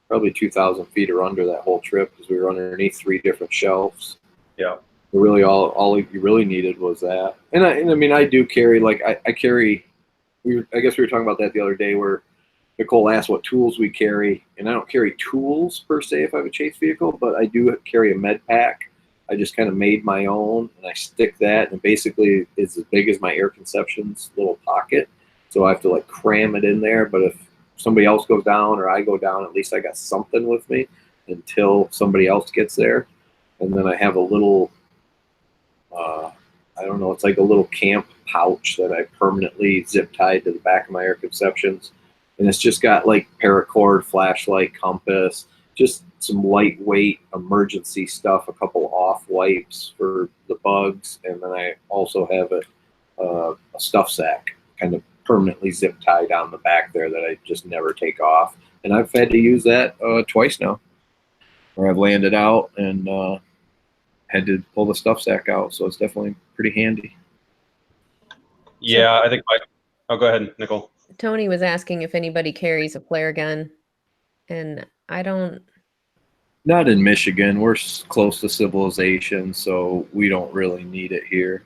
Speaker 6: probably 2,000 feet or under that whole trip because we were underneath 3 different shelves.
Speaker 7: Yeah.
Speaker 6: Really, all you really needed was that. And I mean, I do carry, like, I carry, I guess we were talking about that the other day where Nicole asked what tools we carry, and I don't carry tools per se if I have a chase vehicle, but I do carry a med pack. I just kind of made my own, and I stick that, and basically it's as big as my Air Conception's little pocket. So I have to like cram it in there, but if somebody else goes down or I go down, at least I got something with me until somebody else gets there. And then I have a little, I don't know, it's like a little camp pouch that I permanently zip tied to the back of my Air Conceptions. And it's just got like paracord, flashlight, compass, just some lightweight emergency stuff, a couple off wipes for the bugs. And then I also have a stuff sack kind of permanently zip tied down the back there that I just never take off. And I've had to use that twice now, where I've landed out and had to pull the stuff sack out. So it's definitely pretty handy.
Speaker 7: Yeah, I think oh, go ahead, Nicole.
Speaker 1: Tony was asking if anybody carries a flare gun, and I don't.
Speaker 6: Not in Michigan. We're close to civilization, so we don't really need it here.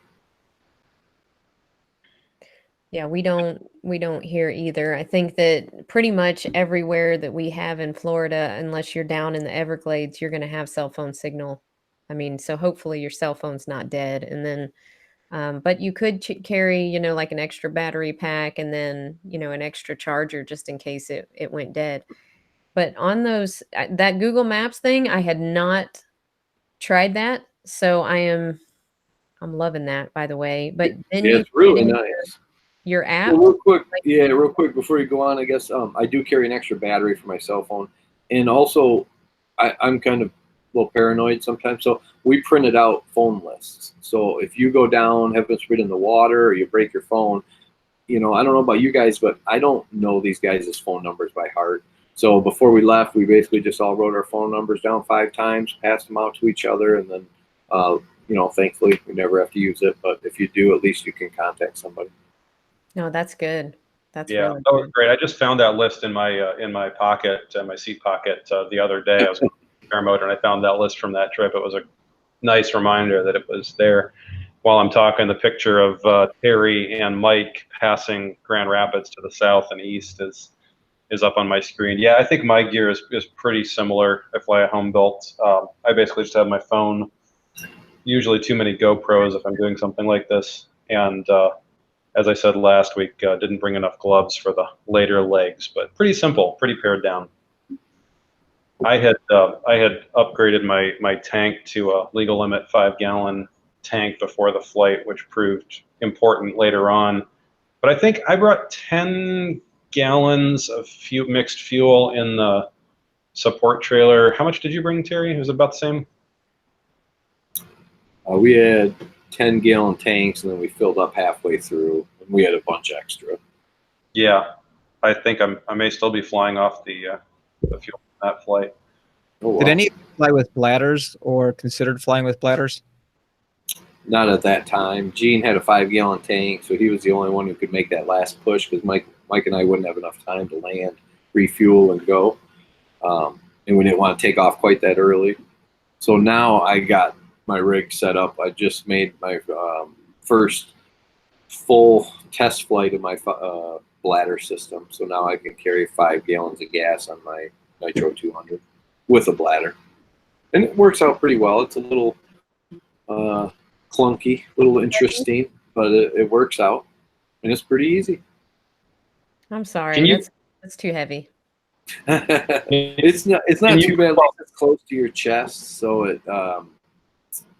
Speaker 1: Yeah, we don't here either. I think that pretty much everywhere that we have in Florida, unless you're down in the Everglades, you're going to have cell phone signal. I mean, so hopefully your cell phone's not dead. And then, but you could carry, you know, like an extra battery pack and then, you know, an extra charger just in case it went dead. But on those, that Google Maps thing, I had not tried that. So I'm loving that, by the way. But then
Speaker 6: yeah, it's really nice.
Speaker 1: Your app?
Speaker 6: Well, real quick before you go on, I guess I do carry an extra battery for my cell phone, and also I'm kind of a little paranoid sometimes. So we printed out phone lists. So if you go down, heaven forbid, in the water, or you break your phone, you know, I don't know about you guys, but I don't know these guys' phone numbers by heart. So before we left, we basically just all wrote our phone numbers down 5 times, passed them out to each other, and then, you know, thankfully we never have to use it. But if you do, at least you can contact somebody.
Speaker 1: No, that's good. That's
Speaker 7: Yeah,
Speaker 1: really
Speaker 7: that was
Speaker 1: good.
Speaker 7: great. I just found that list in my pocket, my seat pocket, the other day. I was going to Paramotor, and I found that list from that trip. It was a nice reminder that it was there. While I'm talking, the picture of Terry and Mike passing Grand Rapids to the south and east is up on my screen. Yeah, I think my gear is pretty similar. I fly a home built. I basically just have my phone, usually too many GoPros if I'm doing something like this, and as I said last week, didn't bring enough gloves for the later legs, but pretty simple, pretty pared down. I had upgraded my tank to a legal limit 5-gallon tank before the flight, which proved important later on. But I think I brought 10 gallons of mixed fuel in the support trailer. How much did you bring, Terry? It was about the same.
Speaker 6: We had 10-gallon tanks, and then we filled up halfway through, and we had a bunch extra.
Speaker 7: Yeah, I think I may still be flying off the fuel on that flight.
Speaker 6: Oh, wow.
Speaker 4: Did any fly with bladders or considered flying with bladders?
Speaker 6: Not at that time. Gene had a 5-gallon tank, so he was the only one who could make that last push because Mike and I wouldn't have enough time to land, refuel, and go. And we didn't want to take off quite that early. So now I got my rig set up. I just made my first full test flight of my bladder system. So now I can carry 5 gallons of gas on my Nitro 200 with a bladder. And it works out pretty well. It's a little clunky, a little interesting, but it works out. And it's pretty easy.
Speaker 1: I'm sorry.
Speaker 7: Can you-
Speaker 1: That's too heavy.
Speaker 6: It's not too bad. It's close to your chest, so it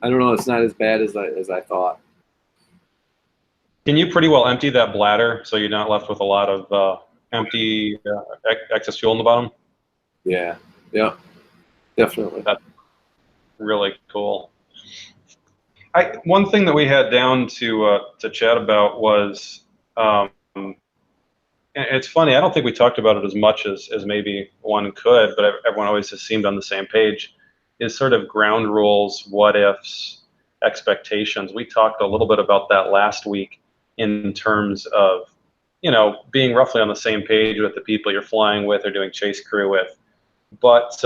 Speaker 6: I don't know. It's not as bad as I thought.
Speaker 7: Can you pretty well empty that bladder so you're not left with a lot of empty excess fuel in the bottom?
Speaker 6: Yeah, definitely.
Speaker 7: That's really cool. One thing that we had down to chat about was, it's funny, I don't think we talked about it as much as maybe one could, but everyone always has seemed on the same page, is sort of ground rules, what ifs, expectations. We talked a little bit about that last week in terms of, you know, being roughly on the same page with the people you're flying with or doing chase crew with. But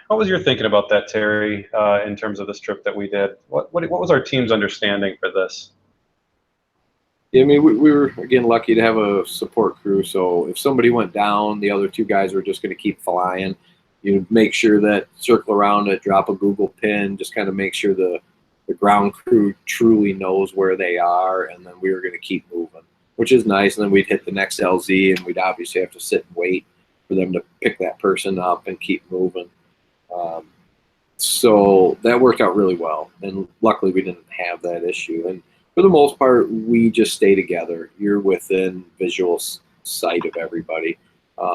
Speaker 7: what was your thinking about that, Terry, in terms of this trip that we did? What was our team's understanding for this?
Speaker 6: Yeah, I mean, we were, again, lucky to have a support crew. So if somebody went down, the other 2 guys were just going to keep flying. You make sure that circle around it, drop a Google pin, just kind of make sure the ground crew truly knows where they are, and then we were going to keep moving, which is nice. And then we'd hit the next LZ, and we'd obviously have to sit and wait for them to pick that person up and keep moving. So that worked out really well, and luckily we didn't have that issue. And for the most part, we just stay together. You're within visual sight of everybody.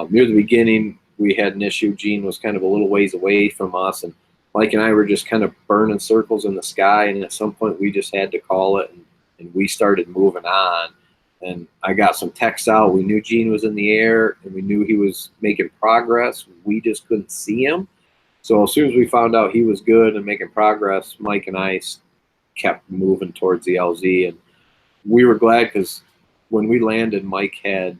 Speaker 6: Near the beginning, we had an issue. Gene was kind of a little ways away from us, and Mike and I were just kind of burning circles in the sky, and at some point we just had to call it, and we started moving on. And I got some texts out. We knew Gene was in the air, and we knew he was making progress. We just couldn't see him. So as soon as we found out he was good and making progress, Mike and I kept moving towards the LZ. And we were glad because when we landed, Mike had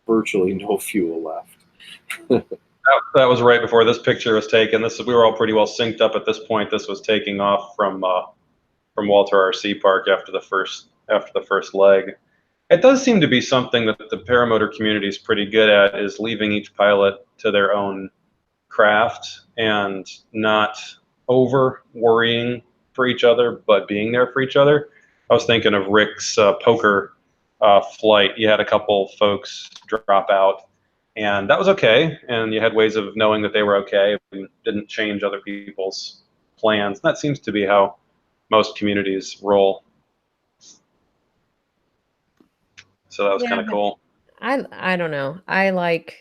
Speaker 6: virtually no fuel left.
Speaker 7: That was right before this picture was taken. We were all pretty well synced up at this point. This was taking off from Walter RC Park after the first leg. It does seem to be something that the paramotor community is pretty good at, is leaving each pilot to their own craft and not over worrying for each other, but being there for each other. I was thinking of Rick's poker flight. You had a couple folks drop out, and that was okay. And you had ways of knowing that they were okay and didn't change other people's plans. And that seems to be how most communities roll. So that was kind of cool.
Speaker 1: I don't know. I like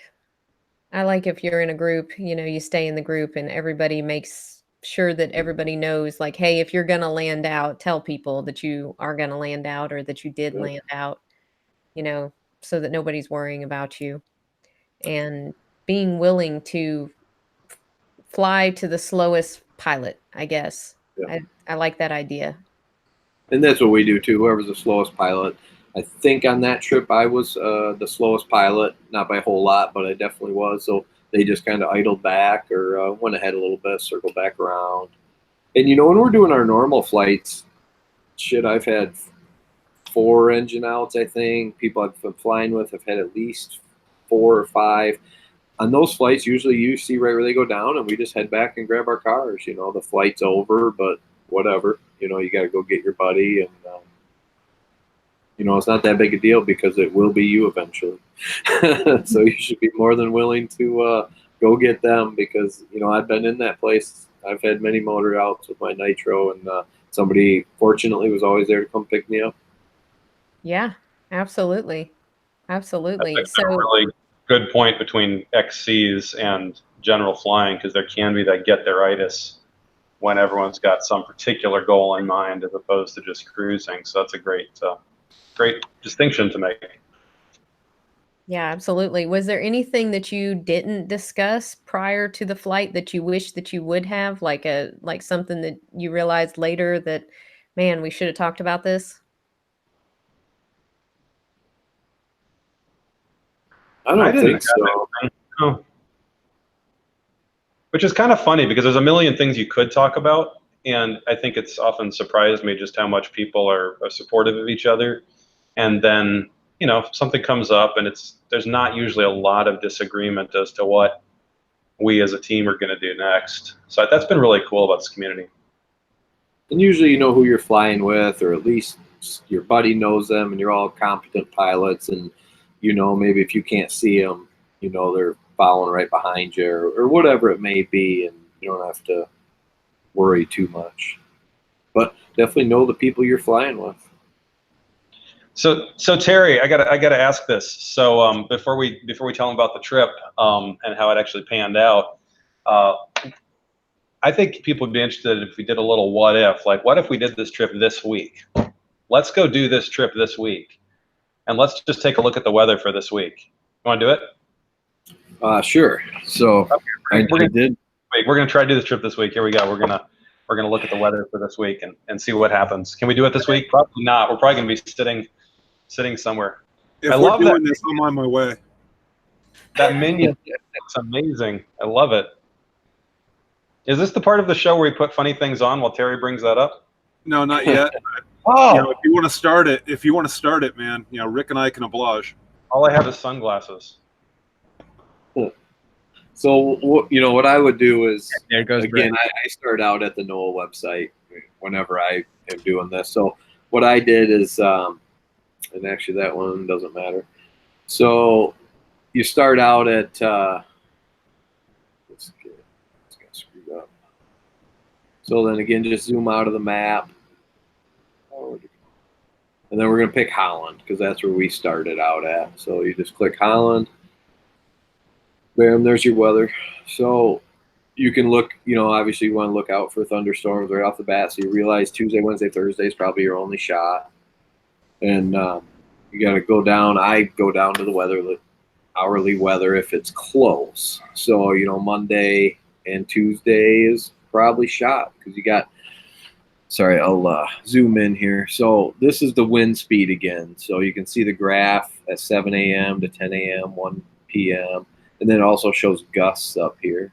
Speaker 1: if you're in a group, you know, you stay in the group and everybody makes sure that everybody knows, like, hey, if you're going to land out, tell people that you are going to land out or that you did land out, you know, so that nobody's worrying about you. And being willing to fly to the slowest pilot, I guess.
Speaker 6: Yeah.
Speaker 1: I like that idea.
Speaker 6: And that's what we do too. Whoever's the slowest pilot. I think on that trip I was the slowest pilot, not by a whole lot, but I definitely was. So they just kind of idled back or went ahead a little bit, circled back around. And you know, when we're doing our normal flights, shit, I've had 4 engine outs. I think people I've been flying with have had at least 4 or 5. On those flights, usually you see right where they go down, and we just head back and grab our cars. You know, the flight's over, but whatever. You know, you got to go get your buddy, and you know, it's not that big a deal because it will be you eventually. So you should be more than willing to go get them because, you know, I've been in that place. I've had many motor outs with my nitro, and somebody fortunately was always there to come pick me up.
Speaker 1: Yeah, absolutely. Absolutely.
Speaker 7: That's a really good point between XCs and general flying, because there can be that get-there-itis when everyone's got some particular goal in mind as opposed to just cruising. So that's a great distinction to make.
Speaker 1: Yeah, absolutely. Was there anything that you didn't discuss prior to the flight that you wish that you would have, like something that you realized later that, man, we should have talked about this?
Speaker 6: I don't think so.
Speaker 7: No. Which is kind of funny because there's a million things you could talk about, and I think it's often surprised me just how much people are supportive of each other. And then, you know, if something comes up and there's not usually a lot of disagreement as to what we as a team are going to do next. So that's been really cool about this community.
Speaker 6: And usually you know who you're flying with, or at least your buddy knows them, and you're all competent pilots, and you know, maybe if you can't see them, you know, they're following right behind you or whatever it may be, and you don't have to worry too much. But definitely know the people you're flying with.
Speaker 7: So Terry, I gotta ask this. So before we tell them about the trip and how it actually panned out, I think people would be interested if we did a little what if. Like, what if we did this trip this week? Let's go do this trip this week, and let's just take a look at the weather for this week. You want to do it?
Speaker 6: Sure. So
Speaker 7: we're gonna try to do this trip this week. Here we go. We're gonna look at the weather for this week and see what happens. Can we do it this week? Probably not. We're probably gonna be sitting somewhere.
Speaker 3: If we're doing this, I'm on my way.
Speaker 7: That minion looks amazing. I love it. Is this the part of the show where we put funny things on while Terry brings that up?
Speaker 3: No, not yet.
Speaker 7: Oh,
Speaker 3: you know, if you want to start it, man, you know, Rick and I can oblige.
Speaker 7: All I have is sunglasses.
Speaker 6: So, you know, what I would do is,
Speaker 4: There goes
Speaker 6: again, I start out at the NOAA website whenever I am doing this. So what I did is, and actually that one doesn't matter. So you start out at, let's get screwed up. So then again, just zoom out of the map. And then we're going to pick Holland because that's where we started out at. So you just click Holland. Bam, there's your weather. So you can look, you know, obviously you want to look out for thunderstorms right off the bat. So you realize Tuesday, Wednesday, Thursday is probably your only shot. And you got to go down. I go down to the weather, the hourly weather if it's close. So, you know, Monday and Tuesday is probably shot because you got, sorry, I'll zoom in here. So this is the wind speed again. So you can see the graph at 7 a.m. to 10 a.m., 1 p.m. And then it also shows gusts up here.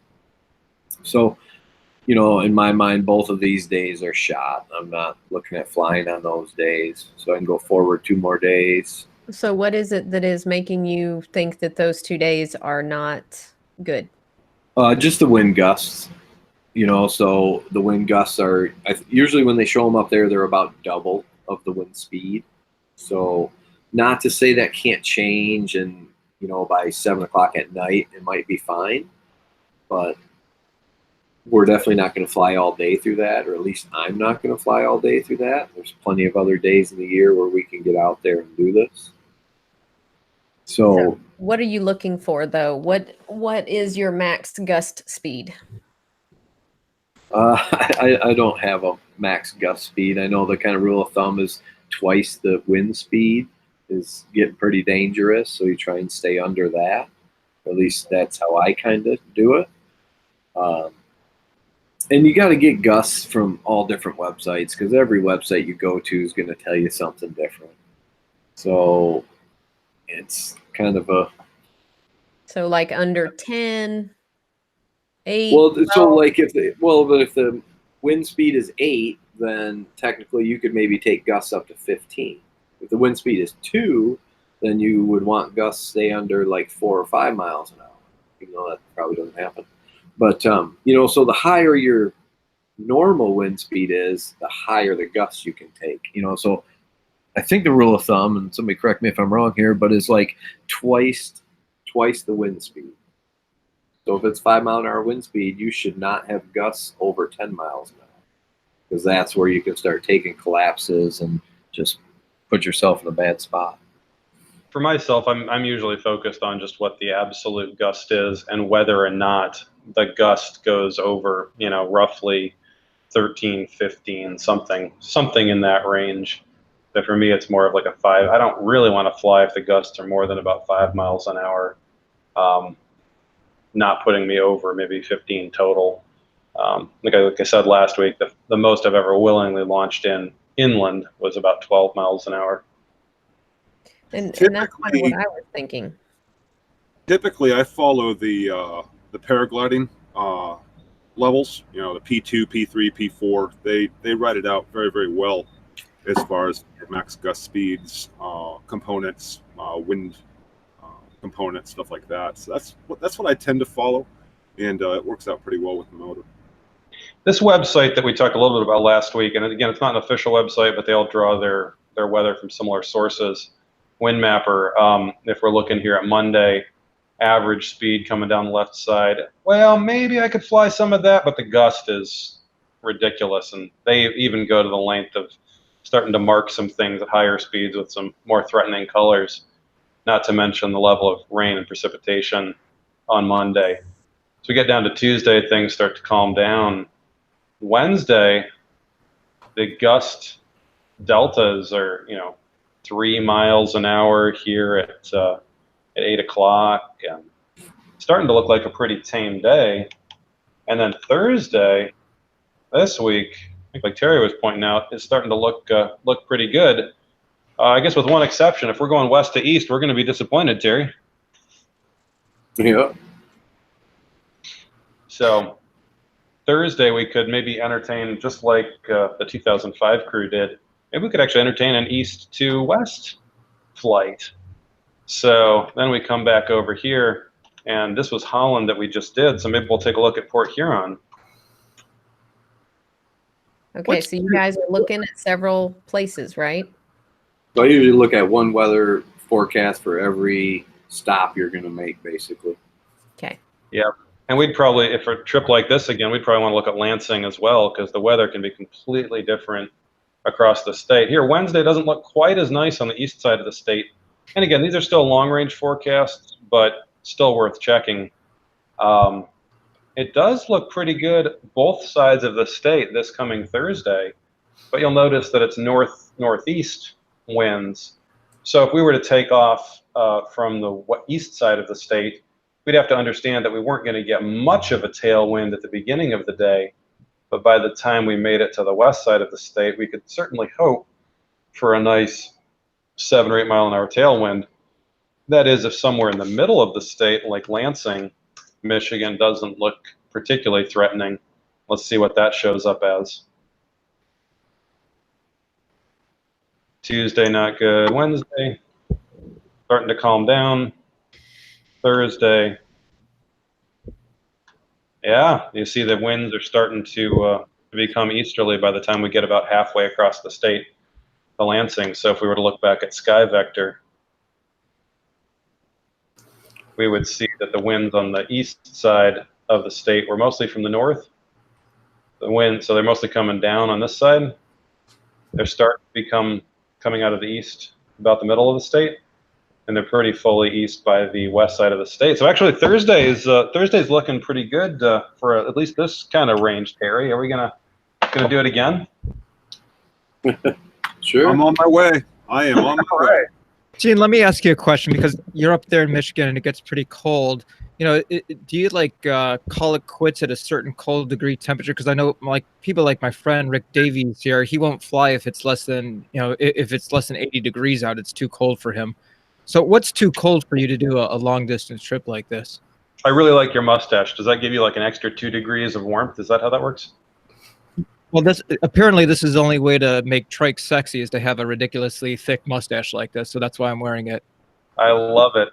Speaker 6: So, you know, in my mind, both of these days are shot. I'm not looking at flying on those days. So I can go forward 2 more days.
Speaker 1: So what is it that is making you think that those 2 days are not good?
Speaker 6: Just the wind gusts. You know, so the wind gusts are, usually when they show them up there, they're about double of the wind speed. So not to say that can't change, and, you know, by 7 o'clock at night, it might be fine. But we're definitely not going to fly all day through that, or at least I'm not going to fly all day through that. There's plenty of other days in the year where we can get out there and do this. So
Speaker 1: what are you looking for, though? What is your max gust speed?
Speaker 6: I don't have a max gust speed. I know the kind of rule of thumb is twice the wind speed is getting pretty dangerous, so you try and stay under that. At least that's how I kind of do it. And you got to get gusts from all different websites, because every website you go to is going to tell you something different. So it's kind of a...
Speaker 1: So like under 10, 8.
Speaker 6: Well, so
Speaker 1: 12.
Speaker 6: like if the wind speed is 8, then technically you could maybe take gusts up to 15. If the wind speed is 2, then you would want gusts to stay under like 4 or 5 miles an hour, even though that probably doesn't happen. But you know, so the higher your normal wind speed is, the higher the gusts you can take. You know, so I think the rule of thumb, and somebody correct me if I'm wrong here, but it's like twice the wind speed. So if it's 5 mile an hour wind speed, you should not have gusts over 10 miles an hour, because that's where you can start taking collapses and just put yourself in a bad spot.
Speaker 7: For myself, I'm usually focused on just what the absolute gust is and whether or not the gust goes over, you know, roughly 13, 15, something in that range. But for me, it's more of like a 5. I don't really want to fly if the gusts are more than about 5 miles an hour, not putting me over maybe 15 total. Like I said last week, the most I've ever willingly launched inland was about 12 miles an hour.
Speaker 1: And that's kind of what I was thinking.
Speaker 3: Typically, I follow the paragliding levels. You know, the P2, P3, P4. They write it out very, very well as far as max gust speeds, components, wind components, stuff like that. So that's what I tend to follow, and it works out pretty well with the motor.
Speaker 7: This website that we talked a little bit about last week, and again, it's not an official website, but they all draw their weather from similar sources. Wind Mapper, if we're looking here at Monday, average speed coming down the left side. Well, maybe I could fly some of that, but the gust is ridiculous, and they even go to the length of starting to mark some things at higher speeds with some more threatening colors, not to mention the level of rain and precipitation on Monday. So we get down to Tuesday, things start to calm down. Wednesday, the gust deltas are, you know, 3 miles an hour here at 8 o'clock, and starting to look like a pretty tame day. And then Thursday, this week, I think like Terry was pointing out, is starting to look pretty good. I guess with one exception, if we're going west to east, we're going to be disappointed, Terry.
Speaker 6: Yeah.
Speaker 7: So Thursday we could maybe entertain, just like the 2005 crew did, maybe we could actually entertain an east to west flight. So then we come back over here, and this was Holland that we just did, so maybe we'll take a look at Port Huron.
Speaker 1: Okay, so you guys are looking at several places, right?
Speaker 6: So I usually look at one weather forecast for every stop you're going to make, basically.
Speaker 1: Okay.
Speaker 7: Yeah, and we'd probably, if a trip like this again, we'd probably want to look at Lansing as well, because the weather can be completely different across the state. Here, Wednesday doesn't look quite as nice on the east side of the state. And again, these are still long-range forecasts, but still worth checking. It does look pretty good both sides of the state this coming Thursday, but you'll notice that it's northeast winds. So if we were to take off from the east side of the state, we'd have to understand that we weren't going to get much of a tailwind at the beginning of the day, but by the time we made it to the west side of the state, we could certainly hope for a nice 7 or 8 mile an hour tailwind. That is, if somewhere in the middle of the state, like Lansing, Michigan, doesn't look particularly threatening. Let's see what that shows up as. Tuesday, not good. Wednesday, starting to calm down. Thursday, yeah, you see the winds are starting to become easterly by the time we get about halfway across the state to Lansing. So if we were to look back at Sky Vector, we would see that the winds on the east side of the state were mostly from the north. The wind, so they're mostly coming down on this side. They're starting to become coming out of the east about the middle of the state. and they're pretty fully east by the west side of the state. So actually, Thursday's looking pretty good for at least this kind of range. Terry, are we gonna do it again?
Speaker 6: Sure.
Speaker 3: I'm on my way. I am on my way.
Speaker 4: Gene, let me ask you a question, because you're up there in Michigan and it gets pretty cold. You know, do you like call it quits at a certain cold degree temperature? Because I know, like, people like my friend Rick Davies here, he won't fly if it's less than, you know, if it's less than 80 degrees out, it's too cold for him. So what's too cold for you to do a long distance trip like this?
Speaker 7: I really like your mustache. Does that give you like an extra 2 degrees of warmth? Is that how that works?
Speaker 4: Well, this is the only way to make Trike sexy, is to have a ridiculously thick mustache like this. So that's why I'm wearing it.
Speaker 7: I love it.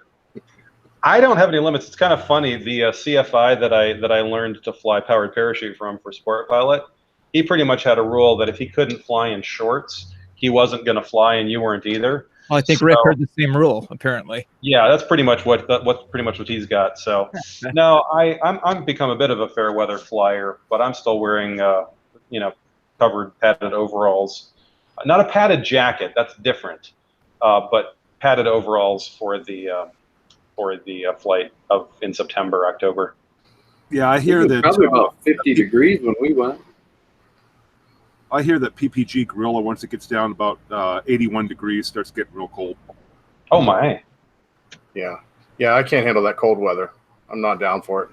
Speaker 7: I don't have any limits. It's kind of funny. The CFI that I learned to fly powered parachute from for Sport Pilot, he pretty much had a rule that if he couldn't fly in shorts, he wasn't going to fly, and you weren't either.
Speaker 4: Well, I think Rick heard the same rule, apparently.
Speaker 7: Yeah, that's pretty much what he's got. So, no, I'm become a bit of a fair weather flyer, but I'm still wearing covered padded overalls, not a padded jacket. That's different, but padded overalls for the flight in September, October.
Speaker 3: Yeah, I hear that.
Speaker 6: Probably about 50 degrees when we went.
Speaker 3: I hear that PPG Gorilla, once it gets down about 81 degrees, starts getting real cold.
Speaker 7: Oh my!
Speaker 2: Yeah, I can't handle that cold weather. I'm not down for it.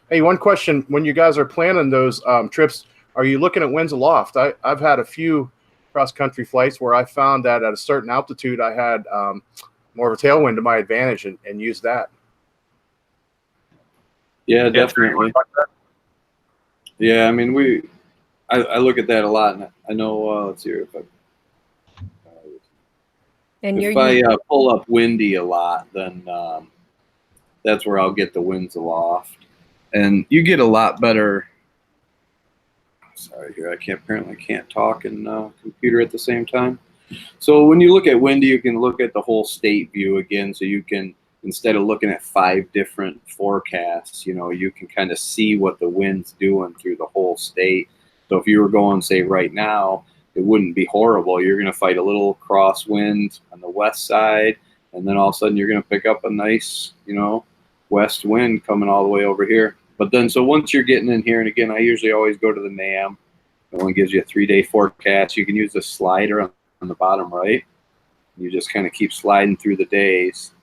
Speaker 2: Hey, one question: when you guys are planning those trips, are you looking at winds aloft? I've had a few cross-country flights where I found that at a certain altitude, I had more of a tailwind to my advantage and used that.
Speaker 6: Yeah, definitely. Yeah, I mean, I look at that a lot, and I know. Let's see if I pull up windy a lot, then that's where I'll get the winds aloft, and you get a lot better. Sorry, here I apparently can't talk and computer at the same time. So when you look at windy, you can look at the whole state view again. So you can, instead of looking at 5 different forecasts, you can kind of see what the wind's doing through the whole state. So if you were going, say, right now, it wouldn't be horrible. You're going to fight a little crosswind on the west side, and then all of a sudden you're going to pick up a nice, west wind coming all the way over here. But then, so once you're getting in here, and again, I usually always go to the NAM. The one gives you a 3-day forecast. You can use the slider on the bottom right. You just kind of keep sliding through the days,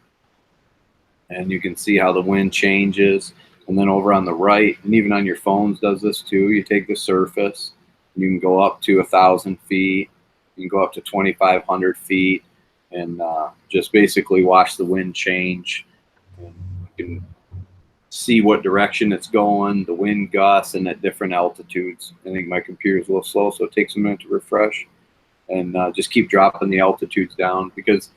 Speaker 6: and you can see how the wind changes. And then over on the right, and even on your phones does this too, you take the surface, you can go up to 1,000 feet, you can go up to 2,500 feet, and just basically watch the wind change. And you can see what direction it's going, the wind gusts, and at different altitudes. I think my computer's a little slow, so it takes a minute to refresh. And just keep dropping the altitudes down, because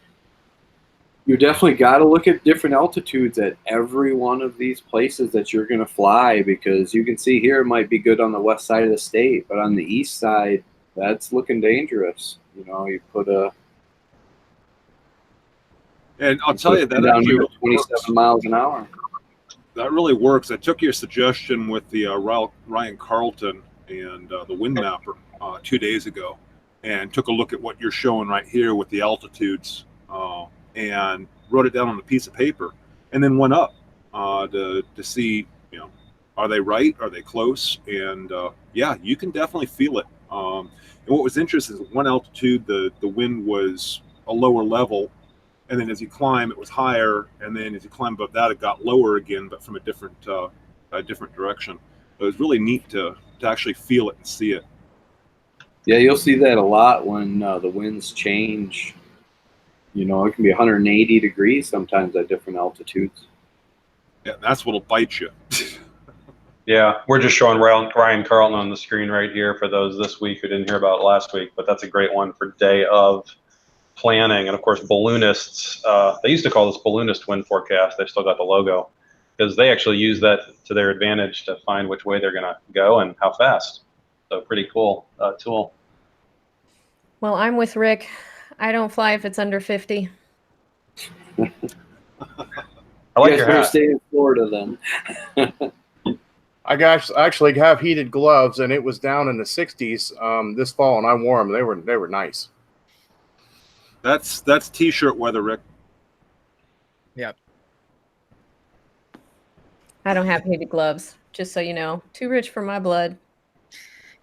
Speaker 6: you definitely got to look at different altitudes at every one of these places that you're going to fly, because you can see here it might be good on the west side of the state, but on the east side, that's looking dangerous. You put a...
Speaker 3: And I'll tell you that
Speaker 6: down here at 27 miles an hour.
Speaker 3: That really works. I took your suggestion with the Ryan Carlton and the Wind Mapper 2 days ago, and took a look at what you're showing right here with the altitudes, and wrote it down on a piece of paper, and then went up to see, are they right? Are they close? And yeah, you can definitely feel it. And what was interesting is at one altitude, the wind was a lower level, and then as you climb, it was higher, and then as you climb above that, it got lower again, but from a different direction. It was really neat to actually feel it and see it.
Speaker 6: Yeah, you'll see that a lot when the winds change. It can be 180 degrees sometimes at different altitudes.
Speaker 3: Yeah, that's what'll bite you.
Speaker 7: Yeah, we're just showing Ryan Carlton on the screen right here for those this week who didn't hear about it last week, but that's a great one for day of planning. And of course, balloonists, they used to call this balloonist wind forecast. They still got the logo, because they actually use that to their advantage to find which way they're going to go and how fast. So pretty cool tool.
Speaker 1: Well, I'm with Rick. I don't fly if it's under 50.
Speaker 7: I like your hat.
Speaker 6: Stay in Florida then.
Speaker 2: I actually have heated gloves, and it was down in the 60s this fall, and I wore them. They were nice.
Speaker 3: That's t-shirt weather, Rick.
Speaker 4: Yep.
Speaker 1: I don't have heated gloves, just so you know. Too rich for my blood.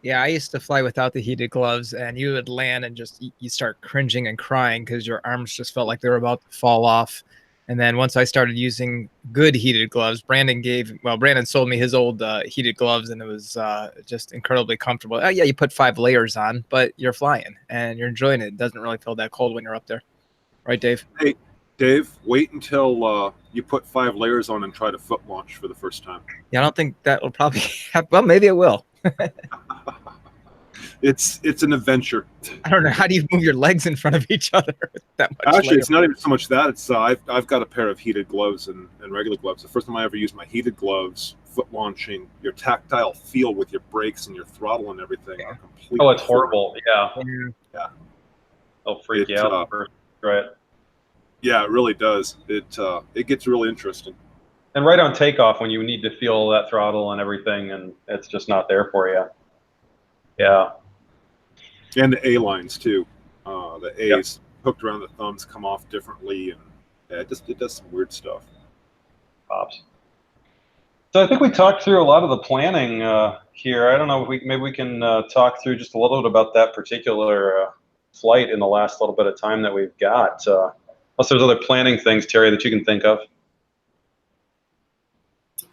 Speaker 4: Yeah, I used to fly without the heated gloves, and you would land and just you start cringing and crying because your arms just felt like they were about to fall off. And then once I started using good heated gloves, Brandon sold me his old heated gloves, and it was just incredibly comfortable. Yeah, you put 5 layers on, but you're flying and you're enjoying it. It doesn't really feel that cold when you're up there. Right, Dave?
Speaker 3: Hey, Dave, wait until you put 5 layers on and try to foot launch for the first time.
Speaker 4: Yeah, I don't think that will probably happen. Well, maybe it will.
Speaker 3: It's an adventure.
Speaker 4: I don't know. How do you move your legs in front of each other? That much
Speaker 3: Actually,
Speaker 4: layer?
Speaker 3: it's not even so much that. It's I've got a pair of heated gloves and regular gloves. The first time I ever used my heated gloves, foot launching, your tactile feel with your brakes and your throttle and everything are completely.
Speaker 7: Oh, it's horrible. Yeah.
Speaker 3: Yeah.
Speaker 7: It'll freak you out. Right.
Speaker 3: Yeah, it really does. It gets really interesting.
Speaker 7: And right on takeoff, when you need to feel that throttle and everything, and it's just not there for you. Yeah.
Speaker 3: And the A lines too. The A's hooked around the thumbs come off differently, and yeah, it does some weird stuff.
Speaker 7: Pops. So I think we talked through a lot of the planning here. I don't know if maybe we can talk through just a little bit about that particular flight in the last little bit of time that we've got. Unless there's other planning things, Terry, that you can think of.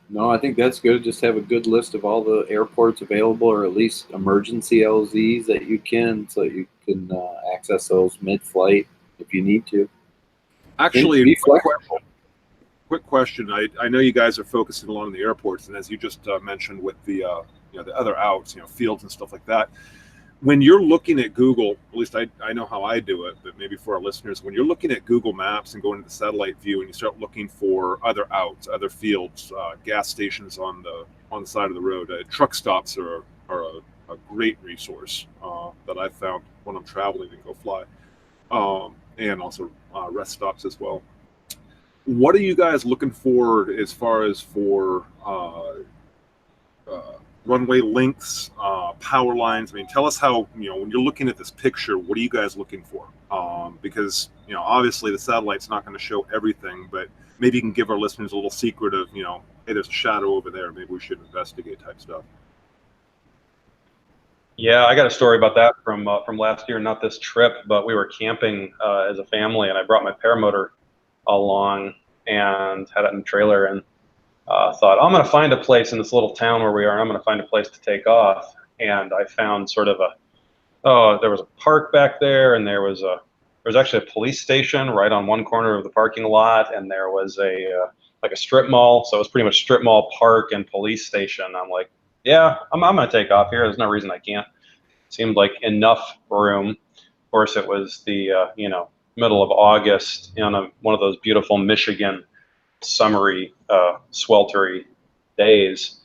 Speaker 6: No, I think that's good. Just have a good list of all the airports available, or at least emergency LZs that you can, so you can access those mid-flight if you need to.
Speaker 3: Actually, quick question. I know you guys are focusing a lot on the airports, and as you just mentioned with the the other outs, fields and stuff like that. When you're looking at Google, at least I know how I do it, but maybe for our listeners, when you're looking at Google Maps and going to the satellite view and you start looking for other outs, other fields, gas stations on the side of the road, truck stops are a great resource that I've found when I'm traveling and go fly, and also rest stops as well. What are you guys looking for as far as for runway lengths, power lines? I mean, tell us how, when you're looking at this picture, what are you guys looking for? Because, obviously the satellite's not going to show everything, but maybe you can give our listeners a little secret of, hey, there's a shadow over there. Maybe we should investigate type stuff.
Speaker 7: Yeah, I got a story about that from last year, not this trip, but we were camping as a family, and I brought my paramotor along and had it in the trailer, and thought, I'm going to find a place in this little town where we are, and I'm going to find a place to take off. And I found sort of there was a park back there, and there was actually a police station right on one corner of the parking lot, and there was like a strip mall. So it was pretty much strip mall, park, and police station. I'm like, yeah, I'm going to take off here. There's no reason I can't. Seemed like enough room. Of course, it was the middle of August on one of those beautiful Michigan summery, sweltery days,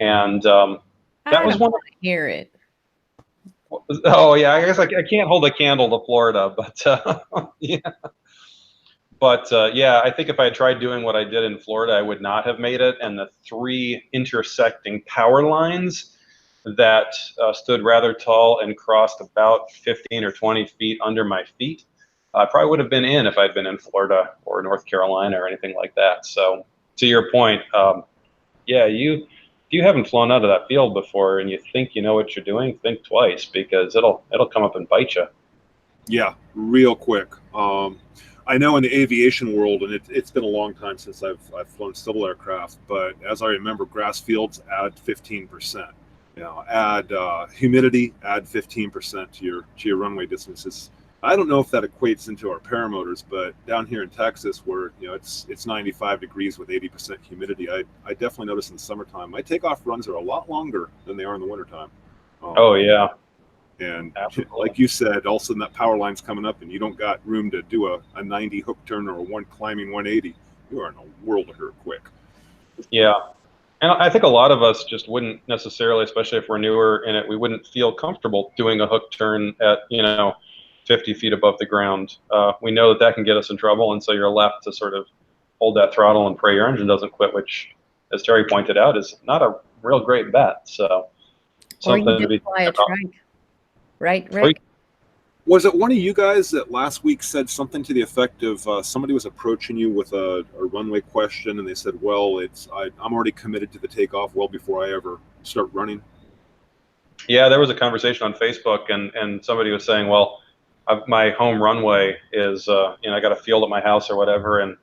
Speaker 7: and that was one.
Speaker 1: Hear it.
Speaker 7: Oh yeah, I guess I can't hold a candle to Florida, but yeah. But yeah, I think if I had tried doing what I did in Florida, I would not have made it. And the 3 intersecting power lines that stood rather tall and crossed about 15 or 20 feet under my feet, I probably would have been in if I'd been in Florida or North Carolina or anything like that. So to your point, yeah, if you haven't flown out of that field before and you think you know what you're doing, think twice, because it'll come up and bite you.
Speaker 3: Yeah, real quick. I know in the aviation world, and it's been a long time since I've flown civil aircraft, but as I remember, grass fields add 15%. Add humidity, add 15% to your runway distances. I don't know if that equates into our paramotors, but down here in Texas, where it's 95 degrees with 80% humidity, I definitely notice in the summertime my takeoff runs are a lot longer than they are in the wintertime.
Speaker 7: Oh yeah,
Speaker 3: and
Speaker 7: absolutely.
Speaker 3: Like you said, all of a sudden that power line's coming up, and you don't got room to do a 90 hook turn or a one climbing 180. You are in a world of hurt quick.
Speaker 7: Yeah. And I think a lot of us just wouldn't necessarily, especially if we're newer in it, we wouldn't feel comfortable doing a hook turn at 50 feet above the ground. We know that can get us in trouble, and so you're left to sort of hold that throttle and pray your engine doesn't quit, which, as Terry pointed out, is not a real great bet. So
Speaker 1: or you just fly a trike, right, Rick?
Speaker 3: Was it one of you guys that last week said something to the effect of somebody was approaching you with a runway question, and they said, well, I'm already committed to the takeoff well before I ever start running?
Speaker 7: Yeah, there was a conversation on Facebook, and somebody was saying, well, my home runway is, I got a field at my house or whatever, and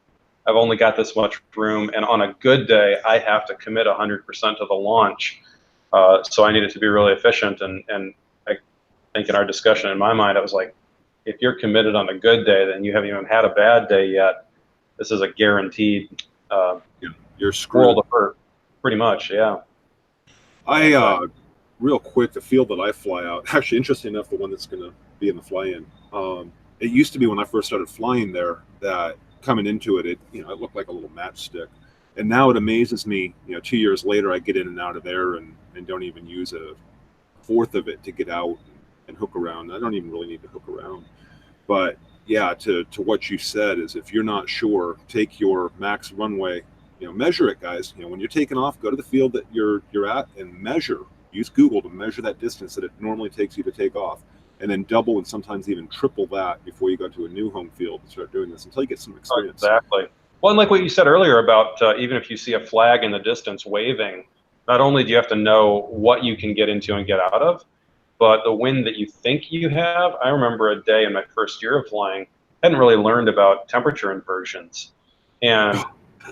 Speaker 7: I've only got this much room, and on a good day, I have to commit 100% to the launch. So I need it to be really efficient, and I think in our discussion, in my mind, I was like, if you're committed on a good day, then you haven't even had a bad day yet. This is a guaranteed
Speaker 3: you're screwed.
Speaker 7: world of hurt, pretty much, yeah.
Speaker 3: Real quick, the field that I fly out, actually, interesting enough, the one that's going to be in the fly-in, it used to be when I first started flying there that coming into it, it looked like a little matchstick. And now it amazes me, 2 years later, I get in and out of there and don't even use a fourth of it to get out and hook around. I don't even really need to hook around. But yeah, to what you said is, if you're not sure, take your max runway, measure it, guys. When you're taking off, go to the field that you're at and measure. Use Google to measure that distance that it normally takes you to take off, and then double and sometimes even triple that before you go to a new home field and start doing this until you get some experience.
Speaker 7: Exactly. Well, and like what you said earlier about even if you see a flag in the distance waving, not only do you have to know what you can get into and get out of, but the wind that you think you have. I remember a day in my first year of flying, I hadn't really learned about temperature inversions, and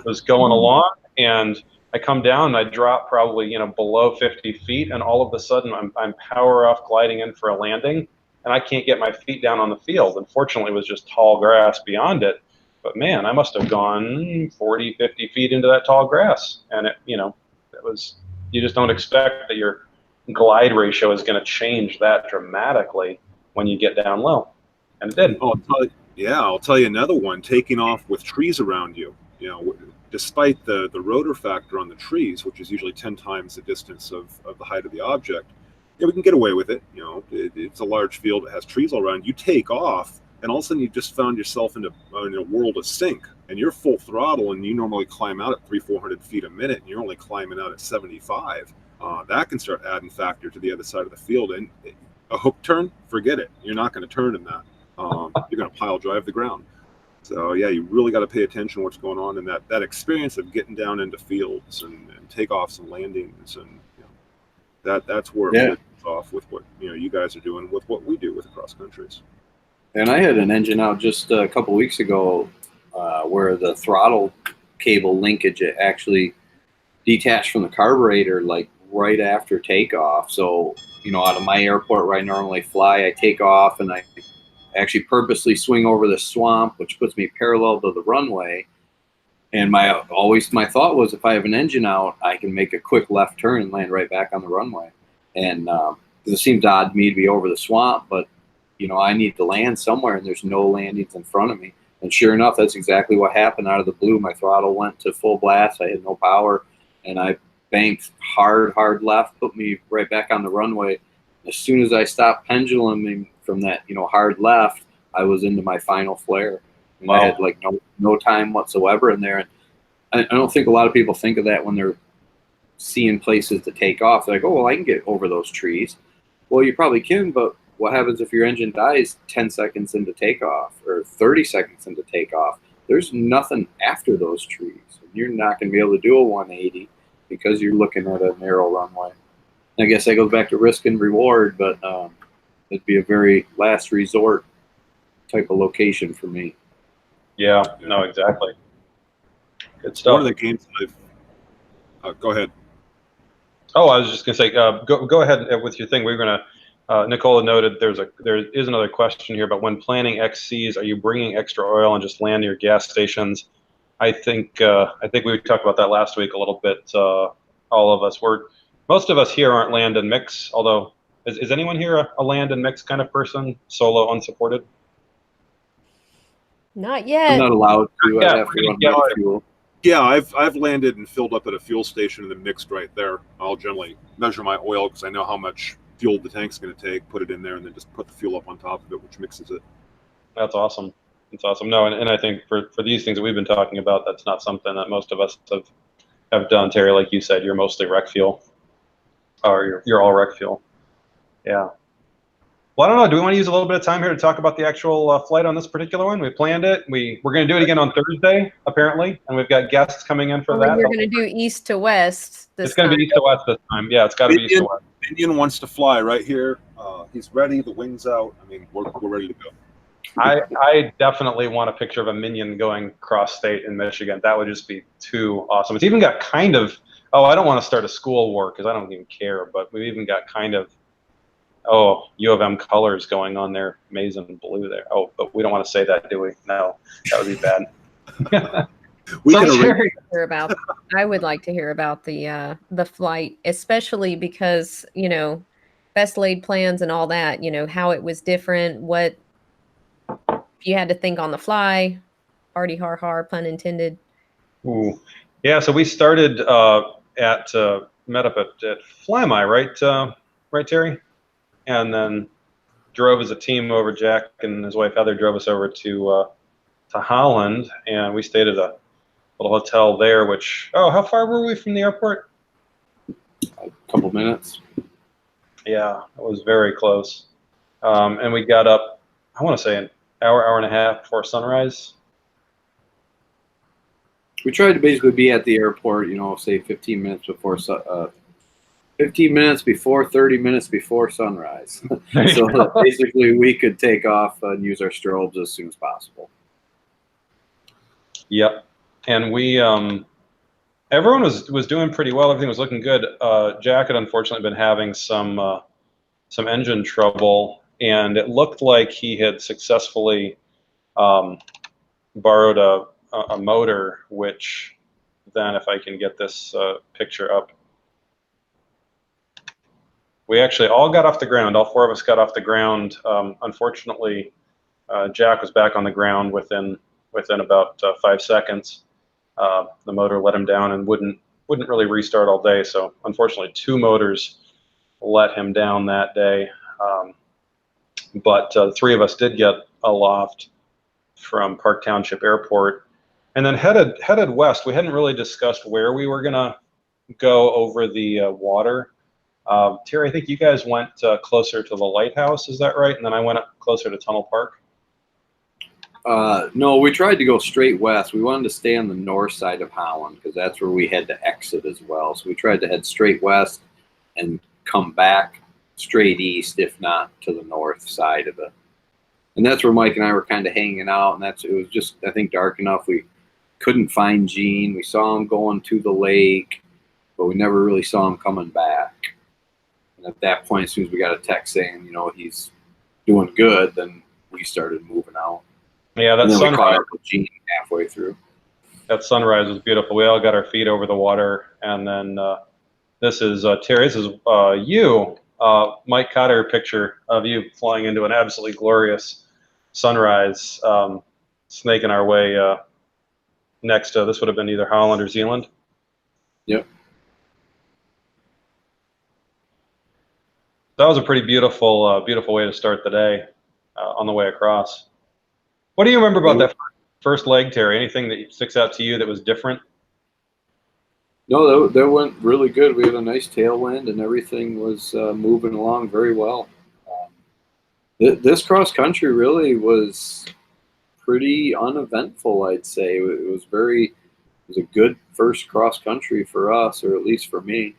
Speaker 7: was going along, and I come down and I drop probably below 50 feet, and all of a sudden I'm power off gliding in for a landing, and I can't get my feet down on the field. Unfortunately, it was just tall grass beyond it. But man, I must have gone 40, 50 feet into that tall grass, and it was, you just don't expect that your glide ratio is going to change that dramatically when you get down low, and it did.
Speaker 3: I'll tell you another one. Taking off with trees around you, despite the rotor factor on the trees, which is usually 10 times the distance of the height of the object, we can get away with it. It's a large field that has trees all around. You take off, and all of a sudden you just found yourself in a world of sync, and you're full throttle, and you normally climb out at 300-400 feet a minute, and you're only climbing out at 75. That can start adding factor to the other side of the field. And a hook turn, forget it. You're not going to turn in that. You're going to pile drive the ground. So yeah, you really got to pay attention to what's going on, and that experience of getting down into fields and takeoffs and landings, and that's where it goes off with what you guys are doing with what we do with the cross countries.
Speaker 6: And I had an engine out just a couple weeks ago where the throttle cable linkage actually detached from the carburetor like right after takeoff. So out of my airport where I normally fly, I take off and I actually purposely swing over the swamp, which puts me parallel to the runway. And my thought was, if I have an engine out, I can make a quick left turn and land right back on the runway. And it seems odd to me to be over the swamp, but I need to land somewhere, and there's no landings in front of me. And sure enough, that's exactly what happened. Out of the blue, my throttle went to full blast. I had no power, and I banked hard left, put me right back on the runway. As soon as I stopped penduluming from that, hard left, I was into my final flare. And I had like no time whatsoever in there. And I don't think a lot of people think of that when they're seeing places to take off. They're like, oh, well, I can get over those trees. Well, you probably can, but what happens if your engine dies 10 seconds into takeoff or 30 seconds into takeoff? There's nothing after those trees. You're not going to be able to do a 180 because you're looking at a narrow runway. I guess that goes back to risk and reward, but it'd be a very last resort type of location for me.
Speaker 7: Yeah, no, exactly. Good stuff.
Speaker 3: One of the games I've go ahead.
Speaker 7: Oh, I was just going to say, go ahead with your thing. We're going to. Nicole noted there is another question here, but when planning XCs, are you bringing extra oil and just land near gas stations? I think we talked about that last week a little bit. All of us most of us here aren't land and mix. Although, is anyone here a land and mix kind of person, solo, unsupported?
Speaker 1: Not yet.
Speaker 6: I'm not allowed to.
Speaker 7: Yeah,
Speaker 6: I have to run my fuel.
Speaker 3: Yeah, I've landed and filled up at a fuel station and then mixed right there. I'll generally measure my oil because I know how much fuel the tank's going to take, put it in there, and then just put the fuel up on top of it, which mixes it.
Speaker 7: That's awesome. It's awesome. No, and I think for these things that we've been talking about, that's not something that most of us have done. Terry, like you said, you're mostly rec fuel, or you're all rec fuel. Yeah. Well, I don't know. Do we want to use a little bit of time here to talk about the actual flight on this particular one? We planned it. We're going to do it again on Thursday, apparently, and we've got guests coming in for that.
Speaker 1: You're going to do east to west this
Speaker 7: It's going to be east to west this time. Yeah, it's got to be east to west.
Speaker 3: Minion wants to fly right here. He's ready. The wings out. I mean, we're ready to go.
Speaker 7: I definitely want a picture of a Minion going cross state in Michigan. That would just be too awesome. It's even got kind of, I don't want to start a school war because I don't even care, but we've even got kind of, U of M colors going on there, maize and blue there. Oh, but we don't want to say that, do we? No, that would be bad.
Speaker 1: I would like to hear about the flight, especially because, best laid plans and all that, how it was different, what you had to think on the fly, hardy har har, pun intended.
Speaker 7: Ooh. Yeah, so we started met up at Flymy, right, Terry? And then drove as a team over. Jack and his wife Heather drove us over to Holland, and we stayed at a little hotel there, which, how far were we from the airport?
Speaker 6: A couple minutes.
Speaker 7: Yeah, it was very close. And we got up, I want to say an hour and a half before sunrise.
Speaker 6: We tried to basically be at the airport, say 15 minutes before 15 minutes before, 30 minutes before sunrise. So basically we could take off and use our strobes as soon as possible.
Speaker 7: Yep. And we, everyone was doing pretty well. Everything was looking good. Jack had unfortunately been having some engine trouble, and it looked like he had successfully borrowed a motor, which then, if I can get this picture up, we actually all got off the ground. All four of us got off the ground. Unfortunately, Jack was back on the ground within about 5 seconds. The motor let him down and wouldn't really restart all day. So unfortunately, 2 motors let him down that day. But the 3 of us did get aloft from Park Township Airport, and then headed west. We hadn't really discussed where we were gonna go over the water. Terry, I think you guys went closer to the lighthouse, is that right? And then I went up closer to Tunnel Park.
Speaker 6: No, we tried to go straight west. We wanted to stay on the north side of Holland because that's where we had to exit as well. So we tried to head straight west and come back straight east, if not to the north side of it. And that's where Mike and I were kind of hanging out. And it was just, I think, dark enough. We couldn't find Gene. We saw him going to the lake, but we never really saw him coming back. And at that point, as soon as we got a text saying, he's doing good, then we started moving out.
Speaker 7: Yeah, that
Speaker 6: sunrise. We caught up with Gene halfway through.
Speaker 7: That sunrise was beautiful. We all got our feet over the water, and then this is Terry. This is you, Mike Cotter picture of you flying into an absolutely glorious sunrise, snaking our way next to, this would have been either Holland or Zealand.
Speaker 6: Yep.
Speaker 7: That was a pretty beautiful, beautiful way to start the day on the way across. What do you remember about that first leg, Terry? Anything that sticks out to you that was different?
Speaker 6: No, that went really good. We had a nice tailwind, and everything was moving along very well. This cross country really was pretty uneventful, I'd say. It was a good first cross country for us, or at least for me.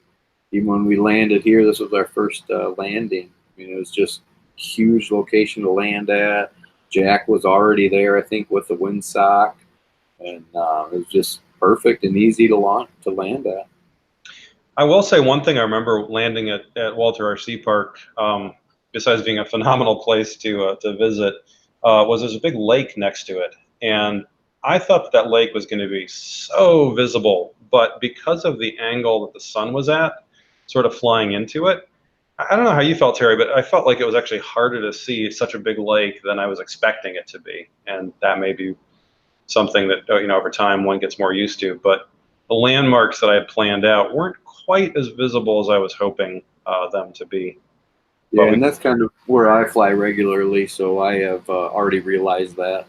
Speaker 6: Even when we landed here, this was our first landing. I mean, it was just a huge location to land at. Jack was already there, I think, with the windsock, and it was just perfect and easy to land at.
Speaker 7: I will say one thing I remember landing at Walter RC Park, besides being a phenomenal place to visit, was there's a big lake next to it. And I thought that lake was going to be so visible, but because of the angle that the sun was at, sort of flying into it, I don't know how you felt, Terry, but I felt like it was actually harder to see such a big lake than I was expecting it to be. And that may be something that, over time one gets more used to. But the landmarks that I had planned out weren't quite as visible as I was hoping them to be.
Speaker 6: Yeah, and that's kind of where I fly regularly, so I have already realized that.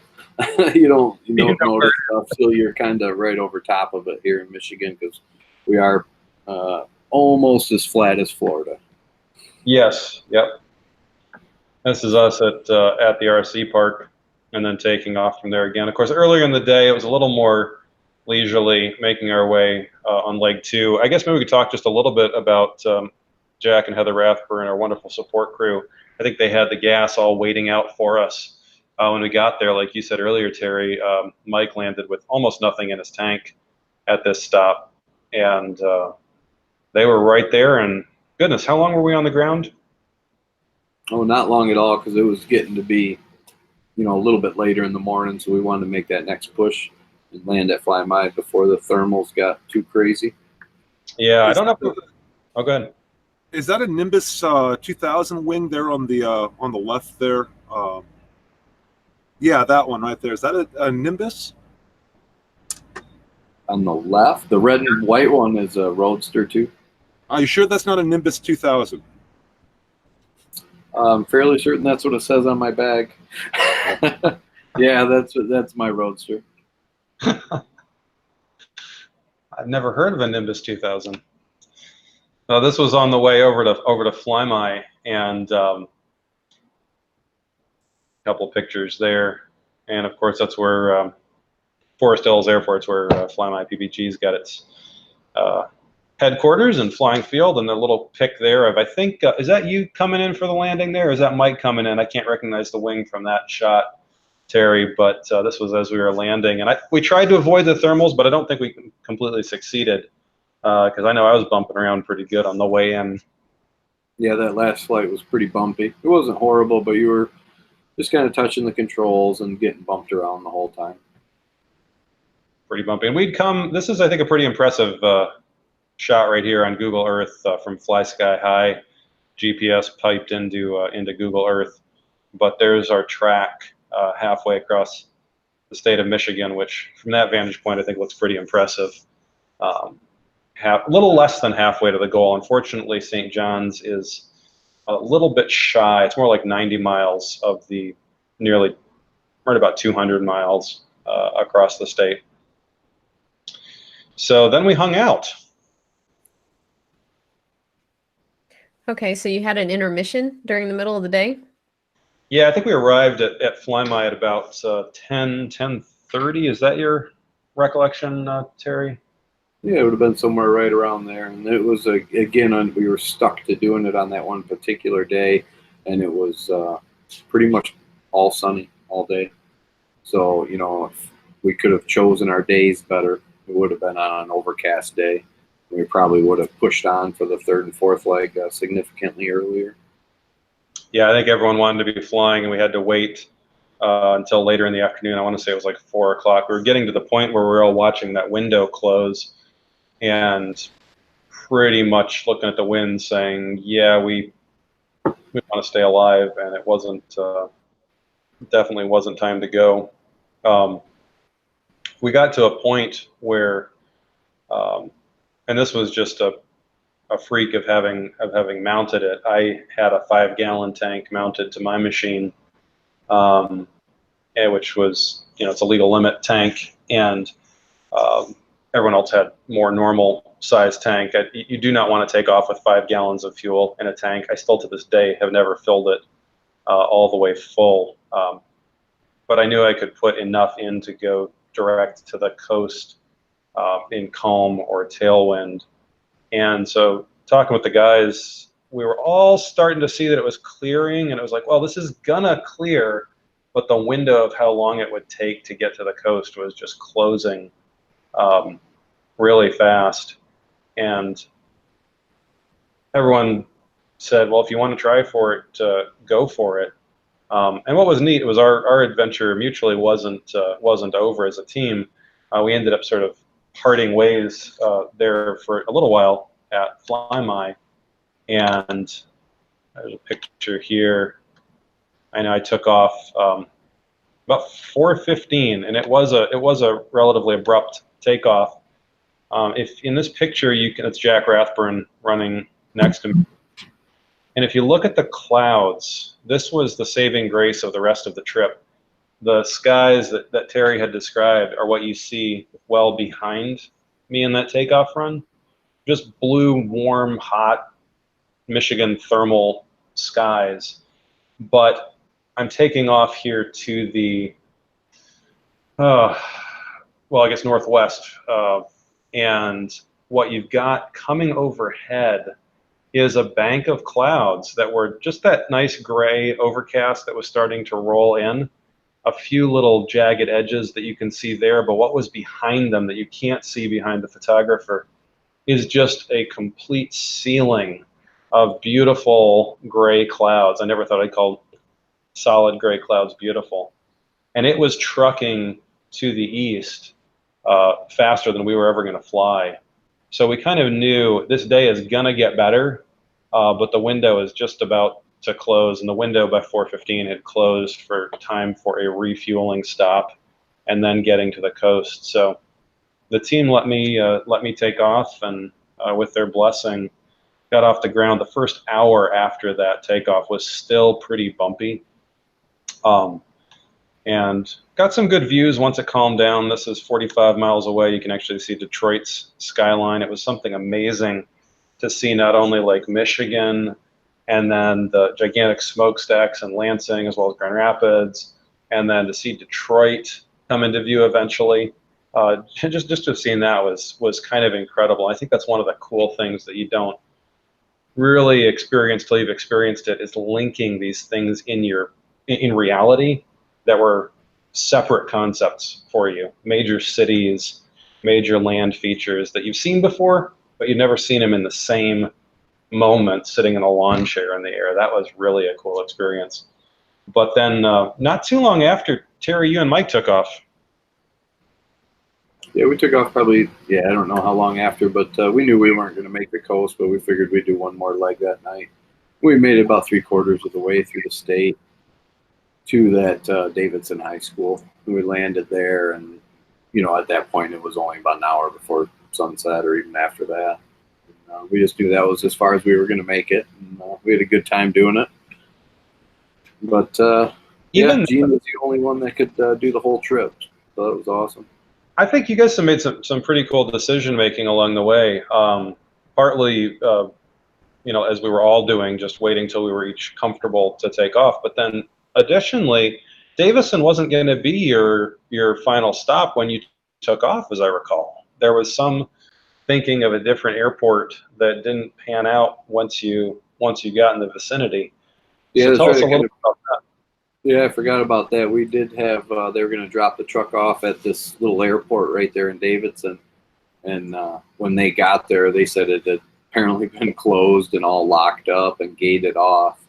Speaker 6: you don't notice stuff till you're kind of right over top of it here in Michigan, because we are almost as flat as Florida.
Speaker 7: Yes, yep. This is us at the RC park, and then taking off from there again. Of course, earlier in the day, it was a little more leisurely, making our way on leg 2. I guess maybe we could talk just a little bit about Jack and Heather Rathburn, our wonderful support crew. I think they had the gas all waiting out for us when we got there. Like you said earlier, Terry, Mike landed with almost nothing in his tank at this stop, and they were right there. And goodness, how long were we on the ground?
Speaker 6: Oh, not long at all, because it was getting to be, you know, a little bit later in the morning, so we wanted to make that next push and land at Fly My before the thermals got too crazy.
Speaker 7: Yeah, I don't know. Oh, go ahead.
Speaker 3: Is that a Nimbus 2000 wing there on the left there? Yeah, that one right there. Is that a Nimbus?
Speaker 6: On the left, the red and white one is a Roadster too.
Speaker 3: Are you sure that's not a Nimbus 2000?
Speaker 6: I'm fairly certain that's what it says on my bag. Yeah, that's my Roadster.
Speaker 7: I've never heard of a Nimbus 2000. No, this was on the way over to Fly My, and a couple pictures there, and of course that's where Forest Hills Airport's where Fly My PPG's got its headquarters and flying field, and the little pic there of, I think, is that you coming in for the landing there, or is that Mike coming in? I can't recognize the wing from that shot, Terry, but this was as we were landing, and we tried to avoid the thermals, but I don't think we completely succeeded, because I know I was bumping around pretty good on the way in.
Speaker 6: Yeah, that last flight was pretty bumpy. It wasn't horrible, but you were just kind of touching the controls and getting bumped around the whole time.
Speaker 7: Pretty bumpy. And we'd come, this is, I think, a pretty impressive shot right here on Google Earth from Fly Sky High. GPS piped into Google Earth. But there's our track halfway across the state of Michigan, which from that vantage point, I think looks pretty impressive. A little less than halfway to the goal. Unfortunately, St. John's is a little bit shy. It's more like 90 miles of the nearly, right about 200 miles across the state. So then we hung out.
Speaker 1: Okay, so you had an intermission during the middle of the day?
Speaker 7: Yeah, I think we arrived at Fly My at about 10:30. Is that your recollection, Terry?
Speaker 6: Yeah, it would have been somewhere right around there. And it was, again, we were stuck to doing it on that one particular day, and it was pretty much all sunny all day. So, you know, if we could have chosen our days better, it would have been on an overcast day. We probably would have pushed on for the third and fourth leg significantly earlier.
Speaker 7: Yeah, I think everyone wanted to be flying, and we had to wait until later in the afternoon. I want to say it was like 4 o'clock. We were getting to the point where we were all watching that window close and pretty much looking at the wind saying, yeah, we want to stay alive, and it wasn't, definitely wasn't time to go. We got to a point where, and this was just a freak of having mounted it. I had a 5-gallon tank mounted to my machine, which was, you know, it's a legal limit tank, and everyone else had more normal size tank. You do not want to take off with 5 gallons of fuel in a tank. I still to this day have never filled it all the way full, but I knew I could put enough in to go direct to the coast in calm or tailwind. And so talking with the guys, we were all starting to see that it was clearing, and it was like, well, this is gonna clear, but the window of how long it would take to get to the coast was just closing really fast. And everyone said, well, if you want to try for it, go for it. And what was neat was our adventure mutually wasn't over as a team. We ended up sort of parting ways there for a little while at Fly My, and there's a picture here. I know I took off about 4:15, and it was a relatively abrupt takeoff. If in this picture it's Jack Rathburn running next to me, and if you look at the clouds, this was the saving grace of the rest of the trip. The skies that Terry had described are what you see well behind me in that takeoff run. Just blue, warm, hot Michigan thermal skies. But I'm taking off here to the, well, I guess northwest. And what you've got coming overhead is a bank of clouds that were just that nice gray overcast that was starting to roll in. A few little jagged edges that you can see there, but what was behind them that you can't see behind the photographer is just a complete ceiling of beautiful gray clouds. I never thought I'd call solid gray clouds beautiful. And it was trucking to the east faster than we were ever going to fly. So we kind of knew this day is going to get better, but the window is just about to close, and the window by 4:15 had closed for time for a refueling stop and then getting to the coast. So the team let me take off, and with their blessing, got off the ground. The first hour after that takeoff was still pretty bumpy, and got some good views once it calmed down. This is 45 miles away. You can actually see Detroit's skyline. It was something amazing to see, not only Lake Michigan and then the gigantic smokestacks in Lansing as well as Grand Rapids, and then to see Detroit come into view eventually. Just to have seen that was kind of incredible. I think that's one of the cool things that you don't really experience till you've experienced it, is linking these things in reality that were separate concepts for you. Major cities, major land features that you've seen before, but you've never seen them in the same moment sitting in a lawn chair in the air. That was really a cool experience. But then not too long after, Terry, you and Mike took off.
Speaker 6: Yeah, we took off probably, I don't know how long after, but we knew we weren't going to make the coast, but we figured we'd do one more leg that night. We made it about 3/4 of the way through the state to that Davidson High School. We landed there, and, at that point, it was only about an hour before sunset or even after that. And, we just knew that was as far as we were going to make it, and we had a good time doing it. But, Gene was the only one that could do the whole trip, so that was awesome.
Speaker 7: I think you guys have made some pretty cool decision making along the way. Partly, as we were all doing, just waiting till we were each comfortable to take off. But then, additionally, Davison wasn't going to be your final stop when you took off, as I recall. There was some thinking of a different airport that didn't pan out once you got in the vicinity.
Speaker 6: Yeah,
Speaker 7: so tell us a little bit about that.
Speaker 6: Yeah, I forgot about that. We did have, they were going to drop the truck off at this little airport right there in Davidson. And when they got there, they said it had apparently been closed and all locked up and gated off.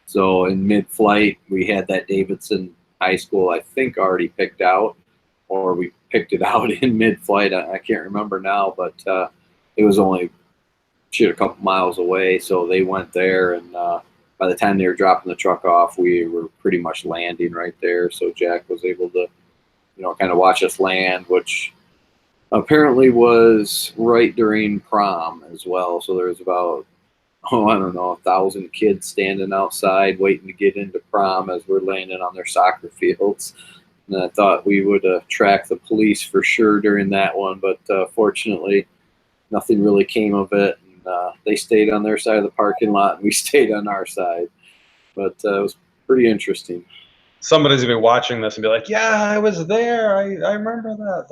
Speaker 6: So in mid-flight, we had that Davidson High School, I think, already picked out, or we picked it out in mid-flight. I can't remember now, but it was only a couple miles away. So they went there, and by the time they were dropping the truck off, we were pretty much landing right there. So Jack was able to, kind of watch us land, which apparently was right during prom as well. So there was about, 1,000 kids standing outside waiting to get into prom as we're landing on their soccer fields. And I thought we would track the police for sure during that one, but fortunately, nothing really came of it. They stayed on their side of the parking lot, and we stayed on our side. But it was pretty interesting.
Speaker 7: Somebody's gonna be watching this and be like, "Yeah, I was there. I remember that."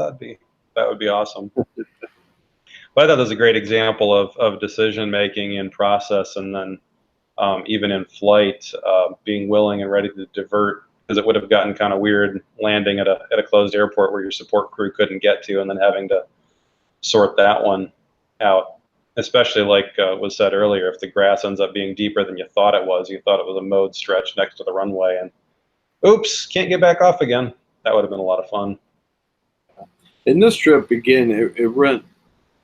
Speaker 7: That would be awesome. But I thought that was a great example of decision making in process, and then even in flight, being willing and ready to divert, because it would have gotten kind of weird landing at a closed airport where your support crew couldn't get to, and then having to sort that one out. Especially like was said earlier, if the grass ends up being deeper than you thought it was a mowed stretch next to the runway, and oops, can't get back off again. That would have been a lot of fun.
Speaker 6: In this trip, again, it went,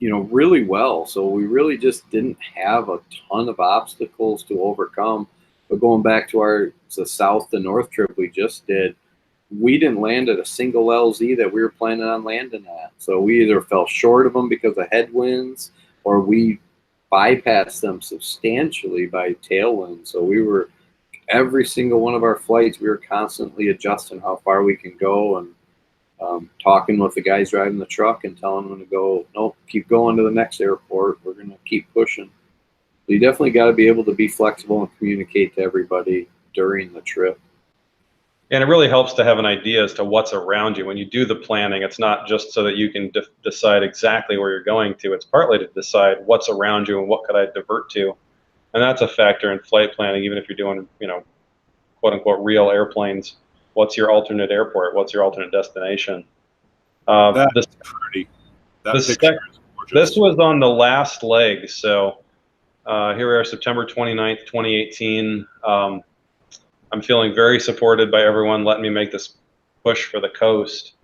Speaker 6: really well. So we really just didn't have a ton of obstacles to overcome. But going back to the south to north trip we just did, we didn't land at a single LZ that we were planning on landing at. So we either fell short of them because of headwinds, or we bypassed them substantially by tailwind. So every single one of our flights, we were constantly adjusting how far we can go, and talking with the guys driving the truck and telling them to go, nope, keep going to the next airport. We're going to keep pushing. So you definitely got to be able to be flexible and communicate to everybody during the trip.
Speaker 7: And it really helps to have an idea as to what's around you. When you do the planning, it's not just so that you can decide exactly where you're going to. It's partly to decide what's around you and what could I divert to. And that's a factor in flight planning, even if you're doing, quote unquote, real airplanes. What's your alternate airport? What's your alternate destination?
Speaker 3: That's pretty. That picture is gorgeous.
Speaker 7: This was on the last leg. So here we are, September 29th, 2018. I'm feeling very supported by everyone letting me make this push for the coast.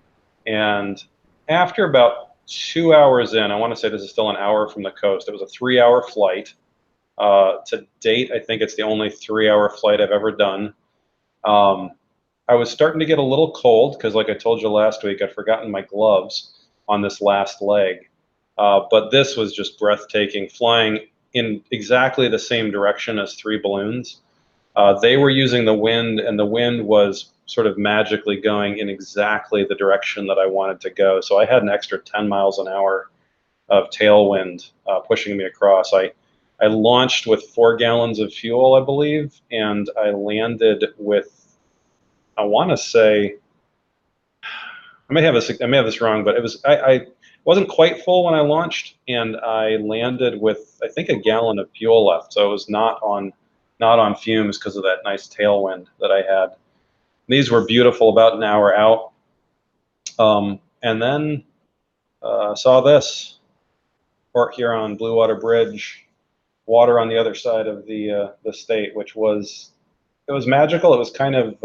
Speaker 7: And after about 2 hours in, I want to say this is still an hour from the coast. It was a 3-hour flight. To date, I think it's the only 3-hour flight I've ever done. I was starting to get a little cold because, like I told you last week, I'd forgotten my gloves on this last leg. But this was just breathtaking, flying in exactly the same direction as 3 balloons. They were using the wind, and the wind was sort of magically going in exactly the direction that I wanted to go. So I had an extra 10 miles an hour of tailwind pushing me across. I launched with 4 gallons of fuel, I believe, and I landed with, I want to say, I may have this wrong, but it was I wasn't quite full when I launched, and I landed with, I think, 1 gallon of fuel left. So it was not on fumes because of that nice tailwind that I had. These were beautiful about an hour out. And then saw this, Port Huron, Blue Water Bridge, water on the other side of the state, which was, it was magical. It was kind of,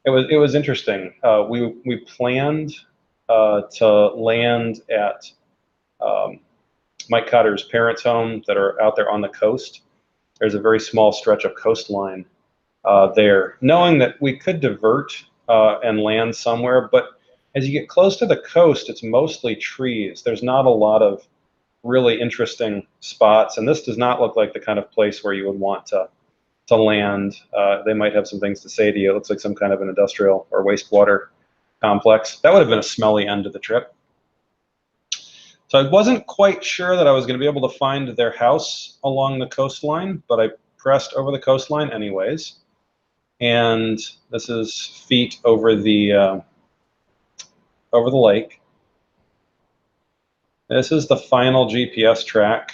Speaker 7: it was interesting. We planned to land at Mike Cotter's parents' home that are out there on the coast. There's a very small stretch of coastline there, knowing that we could divert and land somewhere. But as you get close to the coast, it's mostly trees. There's not a lot of really interesting spots. And this does not look like the kind of place where you would want to land. They might have some things to say to you. It looks like some kind of an industrial or wastewater complex. That would have been a smelly end of the trip. So I wasn't quite sure that I was going to be able to find their house along the coastline, but I pressed over the coastline anyways. And this is feet over the lake. This is the final GPS track.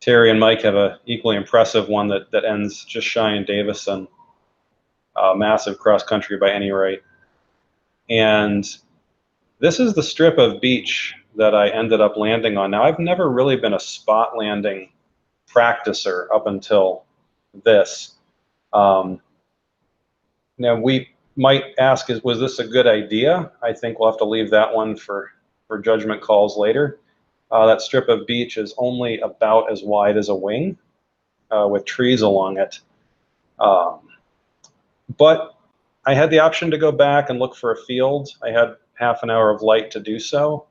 Speaker 7: Terry and Mike have an equally impressive one that ends just shy in Davison. Massive cross country by any rate. And this is the strip of beach that I ended up landing on. Now, I've never really been a spot landing practicer up until this. Now, we might ask, was this a good idea? I think we'll have to leave that one for judgment calls later. That strip of beach is only about as wide as a wing with trees along it. But I had the option to go back and look for a field. I had half an hour of light to do so,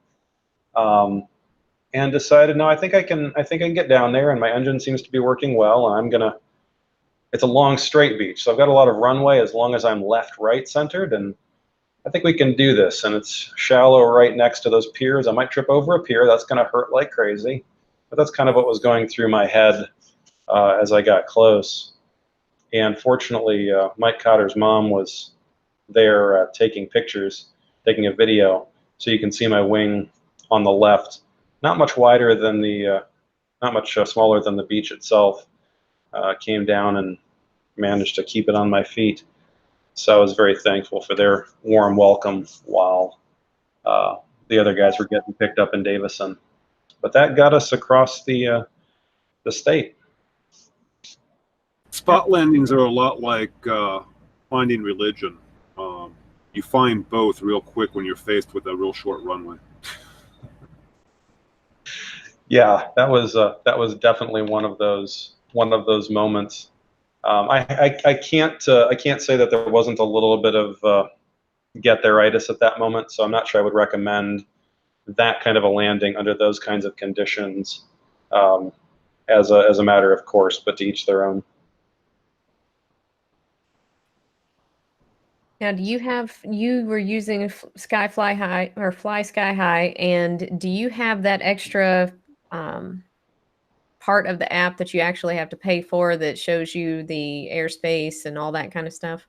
Speaker 7: and decided, no, I think I can get down there, and my engine seems to be working well, and it's a long straight beach, so I've got a lot of runway as long as I'm left-right centered, and I think we can do this. And it's shallow right next to those piers. I might trip over a pier. That's going to hurt like crazy, but that's kind of what was going through my head as I got close. And fortunately, Mike Cotter's mom was there taking pictures, taking a video, so you can see my wing on the left. Not much wider than not much smaller than the beach itself. Came down and managed to keep it on my feet. So I was very thankful for their warm welcome while the other guys were getting picked up in Davison. But that got us across the state.
Speaker 3: Spot landings are a lot like finding religion. You find both real quick when you're faced with a real short runway.
Speaker 7: Yeah, that was definitely one of those moments. I can't say that there wasn't a little bit of get there-itis at that moment, so I'm not sure I would recommend that kind of a landing under those kinds of conditions as a matter of course, but to each their own.
Speaker 1: Now, you were using Sky Fly High or Fly Sky High, and do you have that extra part of the app that you actually have to pay for that shows you the airspace and all that kind of stuff?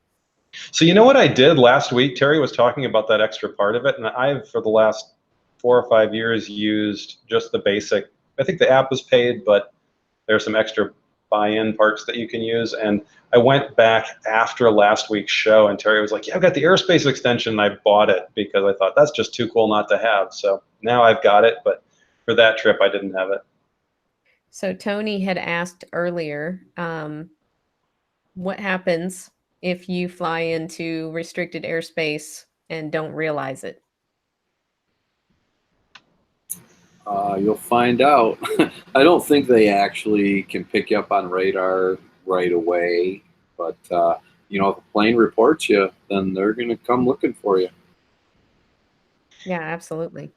Speaker 7: So you know what I did last week? Terry was talking about that extra part of it, and I've, for the last 4 or 5 years, used just the basic. I think the app was paid, but there's some extra buy-in parts that you can use. And I went back after last week's show, and Terry was like, yeah, I've got the Airspace extension, and I bought it because I thought that's just too cool not to have. So now I've got it, but for that trip, I didn't have it.
Speaker 1: So Tony had asked earlier, what happens if you fly into restricted airspace and don't realize it?
Speaker 6: You'll find out. I don't think they actually can pick you up on radar right away, but you know, if a plane reports you, then they're going to come looking for you.
Speaker 1: Yeah, absolutely.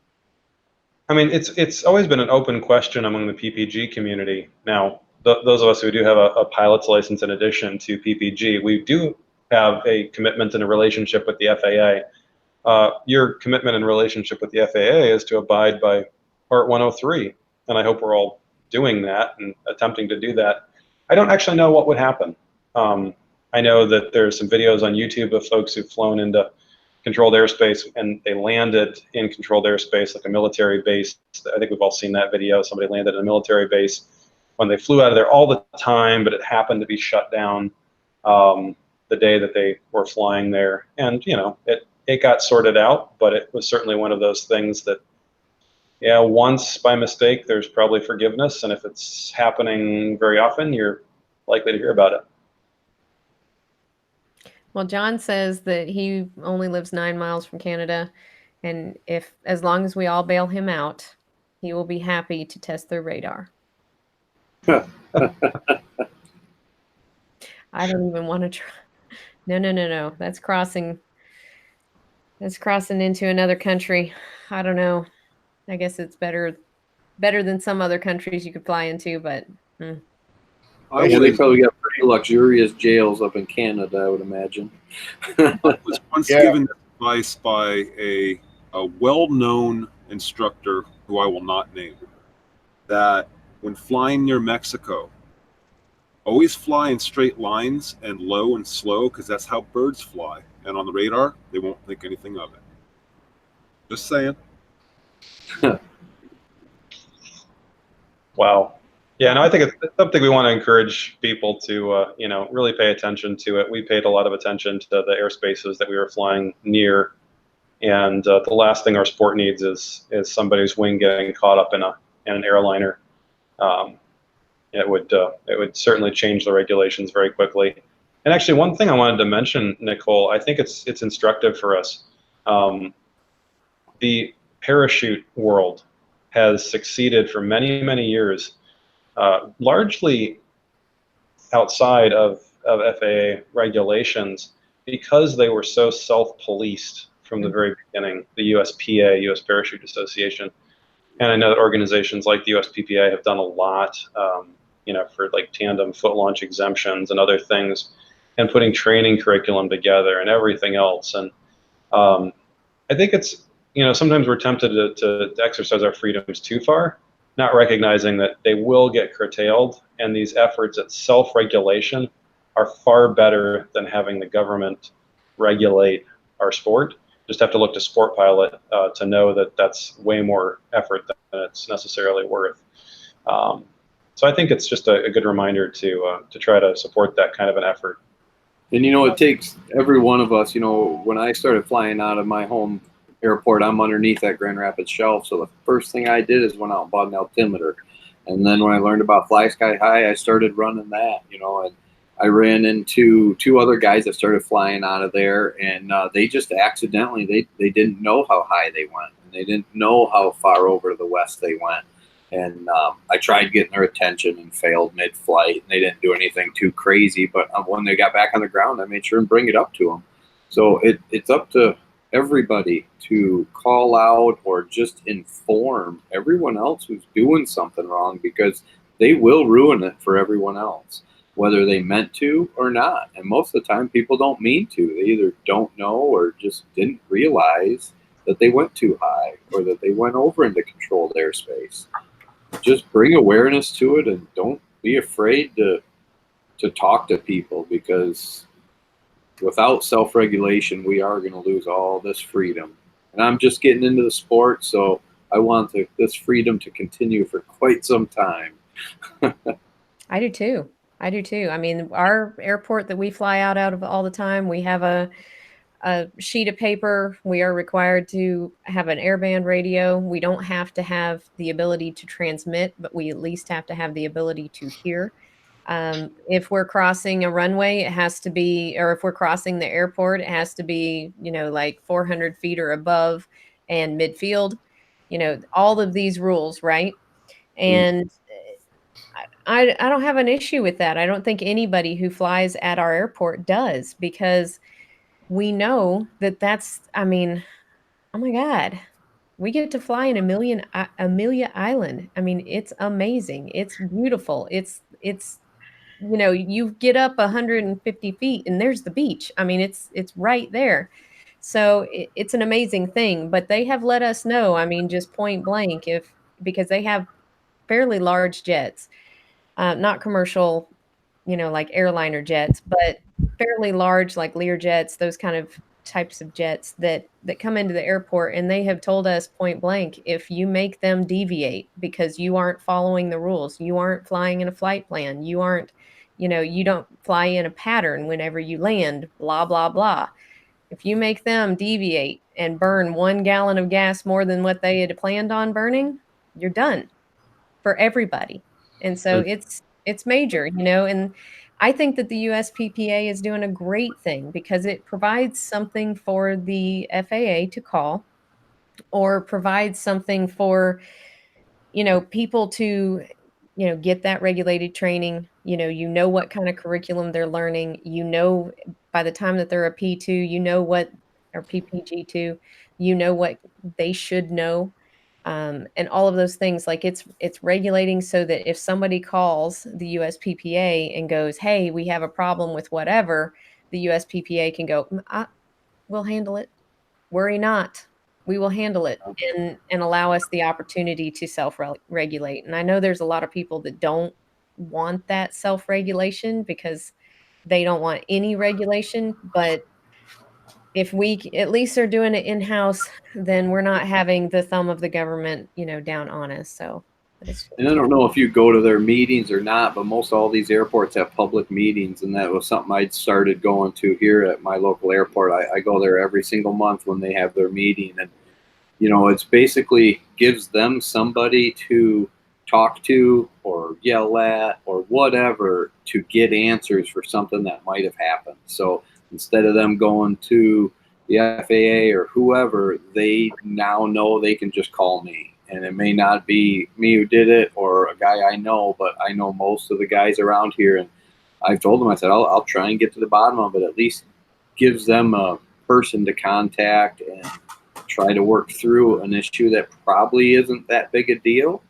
Speaker 7: I mean, it's always been an open question among the PPG community. Now, those of us who do have a pilot's license in addition to PPG, we do have a commitment and a relationship with the FAA. Your commitment and relationship with the FAA is to abide by Part 103, and I hope we're all doing that and attempting to do that. I don't actually know what would happen. I know that there's some videos on YouTube of folks who've flown into controlled airspace and they landed in controlled airspace, like a military base. I think we've all seen that video. Somebody landed in a military base when they flew out of there all the time, but it happened to be shut down the day that they were flying there. And, you know, it got sorted out, but it was certainly one of those things that, yeah, once by mistake, there's probably forgiveness. And if it's happening very often, you're likely to hear about it.
Speaker 1: Well, John says that he only lives 9 miles from Canada, and as long as we all bail him out, he will be happy to test their radar. I don't even want to try. No. That's crossing into another country. I don't know. I guess it's better than some other countries you could fly into, but
Speaker 6: Well, they probably got pretty luxurious jails up in Canada, I would imagine.
Speaker 3: I was once given advice by a well-known instructor who I will not name, that when flying near Mexico, always fly in straight lines and low and slow, because that's how birds fly. And on the radar, they won't think anything of it. Just saying.
Speaker 7: Wow. Yeah, no, I think it's something we want to encourage people to, you know, really pay attention to it. We paid a lot of attention to the airspaces that we were flying near, and the last thing our sport needs is somebody's wing getting caught up in an airliner. It would certainly change the regulations very quickly. And actually, one thing I wanted to mention, Nicole, I think it's instructive for us. The parachute world has succeeded for many, many years. Largely outside of FAA regulations, because they were so self-policed from the very beginning, the USPA, U.S. Parachute Association. And I know that organizations like the USPPA have done a lot, you know, for like tandem foot launch exemptions and other things, and putting training curriculum together and everything else. And I think it's, you know, sometimes we're tempted to exercise our freedoms too far, not recognizing that they will get curtailed, and these efforts at self-regulation are far better than having the government regulate our sport. Just have to look to Sport Pilot to know that that's way more effort than it's necessarily worth. So I think it's just a good reminder to try to support that kind of an effort.
Speaker 6: And, you know, it takes every one of us, you know, when I started flying out of my home airport, I'm underneath that Grand Rapids shelf. So the first thing I did is went out and bought an altimeter. And then when I learned about Fly Sky High, I started running that, you know, and I ran into 2 other guys that started flying out of there, and they just accidentally, they didn't know how high they went, and they didn't know how far over to the west they went. And I tried getting their attention and failed mid-flight, and they didn't do anything too crazy. But when they got back on the ground, I made sure and bring it up to them. So it's up to everybody to call out or just inform everyone else who's doing something wrong, because they will ruin it for everyone else, whether they meant to or not. And most of the time, people don't mean to. They either don't know or just didn't realize that they went too high or that they went over into controlled airspace. just bring awareness to it, and don't be afraid to talk to people, because without self-regulation, we are going to lose all this freedom. And I'm just getting into the sport, so I want this freedom to continue for quite some time.
Speaker 1: I do too. I do too. I mean, our airport that we fly out of all the time, we have a sheet of paper. We are required to have an airband radio. We don't have to have the ability to transmit, but we at least have to have the ability to hear. If we're crossing a runway, it has to be, or if we're crossing the airport, it has to be, like 400 feet or above and midfield, all of these rules, right? And I don't have an issue with that. I don't think anybody who flies at our airport does, because we know that I mean, oh my God, we get to fly in Amelia Island. I mean, it's amazing. It's beautiful. It's you get up 150 feet and there's the beach. I mean, it's right there. So it's an amazing thing, but they have let us know, I mean, just point blank, because they have fairly large jets, not commercial, like airliner jets, but fairly large, like Lear jets, those kind of types of jets that come into the airport. And they have told us point blank, if you make them deviate because you aren't following the rules, you aren't flying in a flight plan, you aren't, you don't fly in a pattern whenever you land, blah, blah, blah. If you make them deviate and burn 1 gallon of gas more than what they had planned on burning, you're done for everybody. And so it's major, and I think that the USPPA is doing a great thing, because it provides something for the FAA to call, or provides something for, people to, get that regulated training. What kind of curriculum they're learning, by the time that they're a P2, what, or PPG2, what they should know. And all of those things, like it's regulating so that if somebody calls the USPPA and goes, hey, we have a problem with whatever, the USPPA can go, we'll handle it. Worry not. We will handle it, and allow us the opportunity to self-regulate. And I know there's a lot of people that don't want that self-regulation because they don't want any regulation, but if we at least are doing it in-house, then we're not having the thumb of the government, down on us. So,
Speaker 6: and I don't know if you go to their meetings or not, but most all these airports have public meetings, and that was something I'd started going to here at my local airport. I go there every single month when they have their meeting, and it's basically gives them somebody to talk to or yell at or whatever to get answers for something that might have happened. So instead of them going to the FAA or whoever, they now know they can just call me. And it may not be me who did it or a guy I know, but I know most of the guys around here. And I've told them, I said, I'll try and get to the bottom of it. At least gives them a person to contact and try to work through an issue that probably isn't that big a deal.